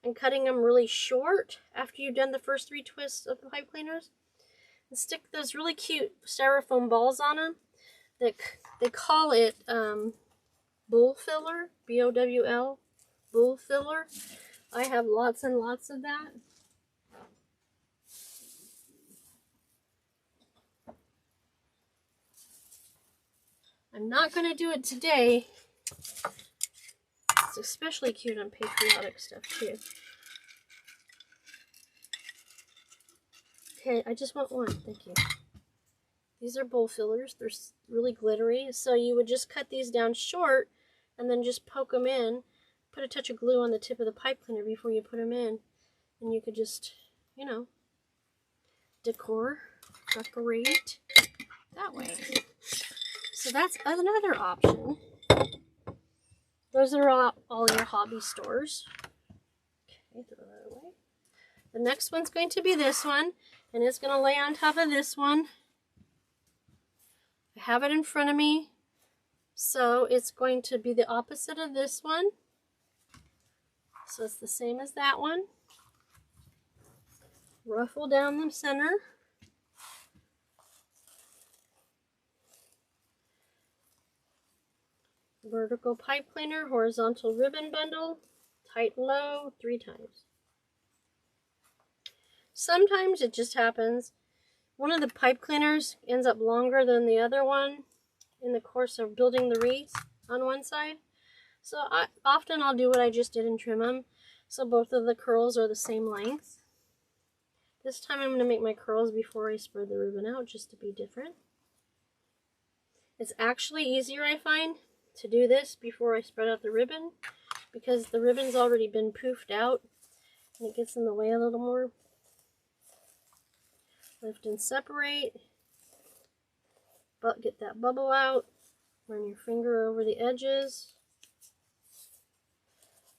and cutting them really short after you've done the first 3 twists of the pipe cleaners. And stick those really cute styrofoam balls on them. They call it bowl filler, B-O-W-L, bowl filler. I have lots and lots of that. I'm not going to do it today. It's especially cute on patriotic stuff too. Okay, I just want one. Thank you. These are bowl fillers. They're really glittery. So you would just cut these down short and then just poke them in. Put a touch of glue on the tip of the pipe cleaner before you put them in. And you could just, you know, decorate that way. So that's another option. Those are all your hobby stores. Okay, throw that away. The next one's going to be this one, and it's going to lay on top of this one. I have it in front of me, so it's going to be the opposite of this one. So it's the same as that one. Ruffle down the center. Vertical pipe cleaner, horizontal ribbon bundle, tight and low 3 times. Sometimes it just happens. One of the pipe cleaners ends up longer than the other one in the course of building the wreath on one side. So often I'll do what I just did and trim them. So both of the curls are the same length. This time I'm going to make my curls before I spread the ribbon out just to be different. It's actually easier, I find, to do this before I spread out the ribbon because the ribbon's already been poofed out and it gets in the way a little more. Lift and separate, but get that bubble out, run your finger over the edges,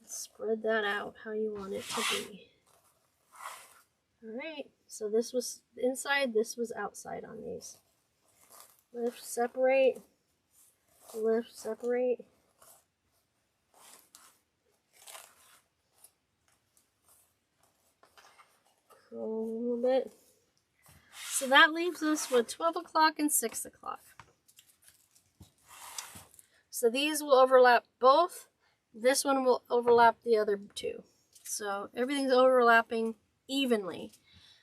spread that out how you want it to be. Alright, so this was inside, this was outside on these. Lift, separate, lift, separate. Curl a little bit. So that leaves us with 12 o'clock and 6 o'clock. So these will overlap both. This one will overlap the other 2. So everything's overlapping evenly.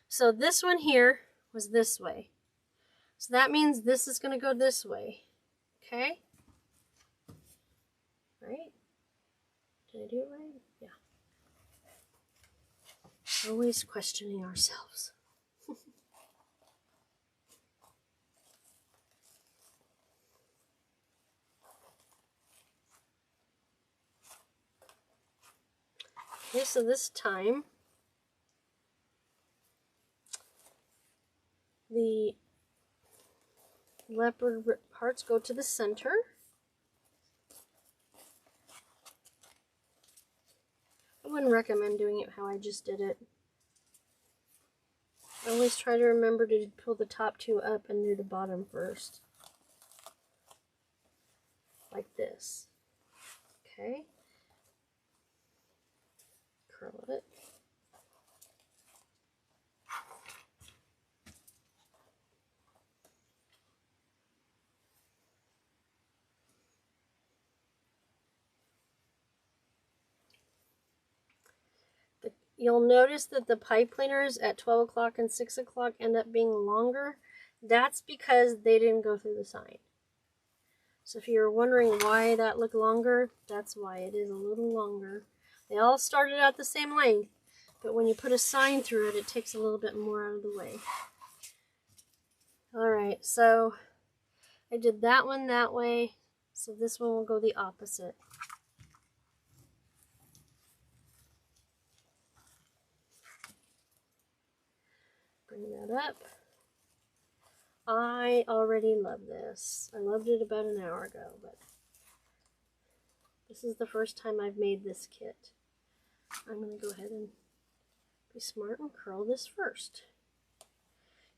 So this one here was this way. So that means this is going to go this way. Okay? Right? Did I do it right? Yeah. Always questioning ourselves. Okay, so this time, the leopard parts go to the center. I wouldn't recommend doing it how I just did it. I always try to remember to pull the top 2 up and do the bottom first. Like this. Okay. Curl it. You'll notice that the pipe cleaners at 12 o'clock and 6 o'clock end up being longer. That's because they didn't go through the sign. So if you're wondering why that looked longer, that's why it is a little longer. They all started out the same length, but when you put a sign through it, it takes a little bit more out of the way. Alright, so I did that one that way, so this one will go the opposite. Bring that up. I already love this. I loved it about an hour ago, but this is the first time I've made this kit. I'm going to go ahead and be smart and curl this first.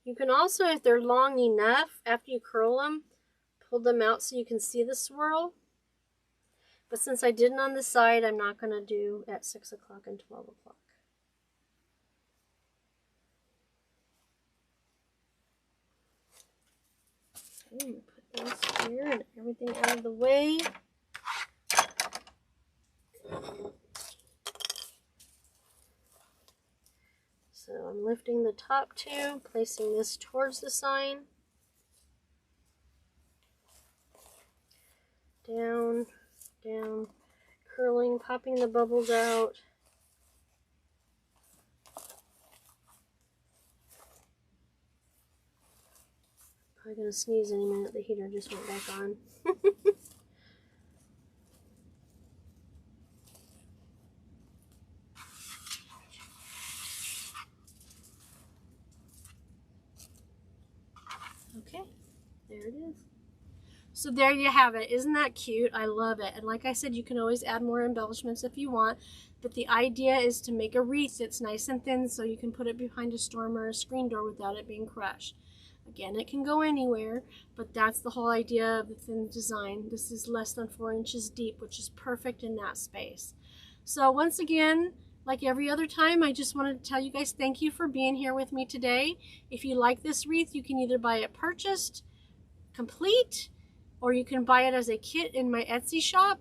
You can also, if they're long enough, after you curl them, pull them out so you can see the swirl. But since I didn't on the side, I'm not going to do at 6 o'clock and 12 o'clock. Okay, put this here and everything out of the way. So I'm lifting the top two, placing this towards the sign. Down, down, curling, popping the bubbles out. Probably gonna sneeze any minute, the heater just went back on. Okay, there it is. So there you have it. Isn't that cute? I love it. And like I said, you can always add more embellishments if you want, but the idea is to make a wreath that's nice and thin so you can put it behind a storm or a screen door without it being crushed. Again, it can go anywhere, but that's the whole idea of the thin design. This is less than 4 inches deep, which is perfect in that space. So once again, like every other time, I just wanted to tell you guys thank you for being here with me today. If you like this wreath, you can either buy it purchased, complete, or you can buy it as a kit in my Etsy shop,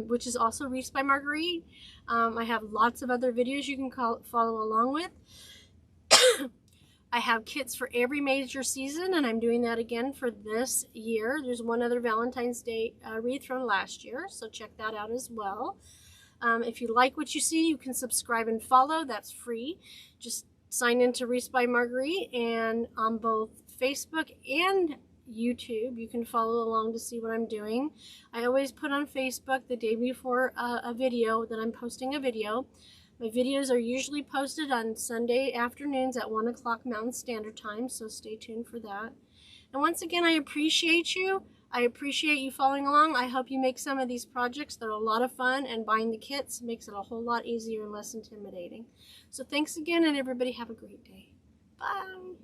which is also Wreaths by Marguerite. I have lots of other videos you can follow along with. I have kits for every major season, and I'm doing that again for this year. There's one other Valentine's Day wreath from last year, so check that out as well. If you like what you see, you can subscribe and follow. That's free. Just sign into Wreaths by Marguerite, and on both Facebook and YouTube, you can follow along to see what I'm doing. I always put on Facebook the day before a video that I'm posting a video. My videos are usually posted on Sunday afternoons at 1 o'clock Mountain Standard Time, so stay tuned for that. And once again, I appreciate you. I appreciate you following along. I hope you make some of these projects. They're a lot of fun, and buying the kits makes it a whole lot easier and less intimidating. So thanks again, and everybody have a great day. Bye.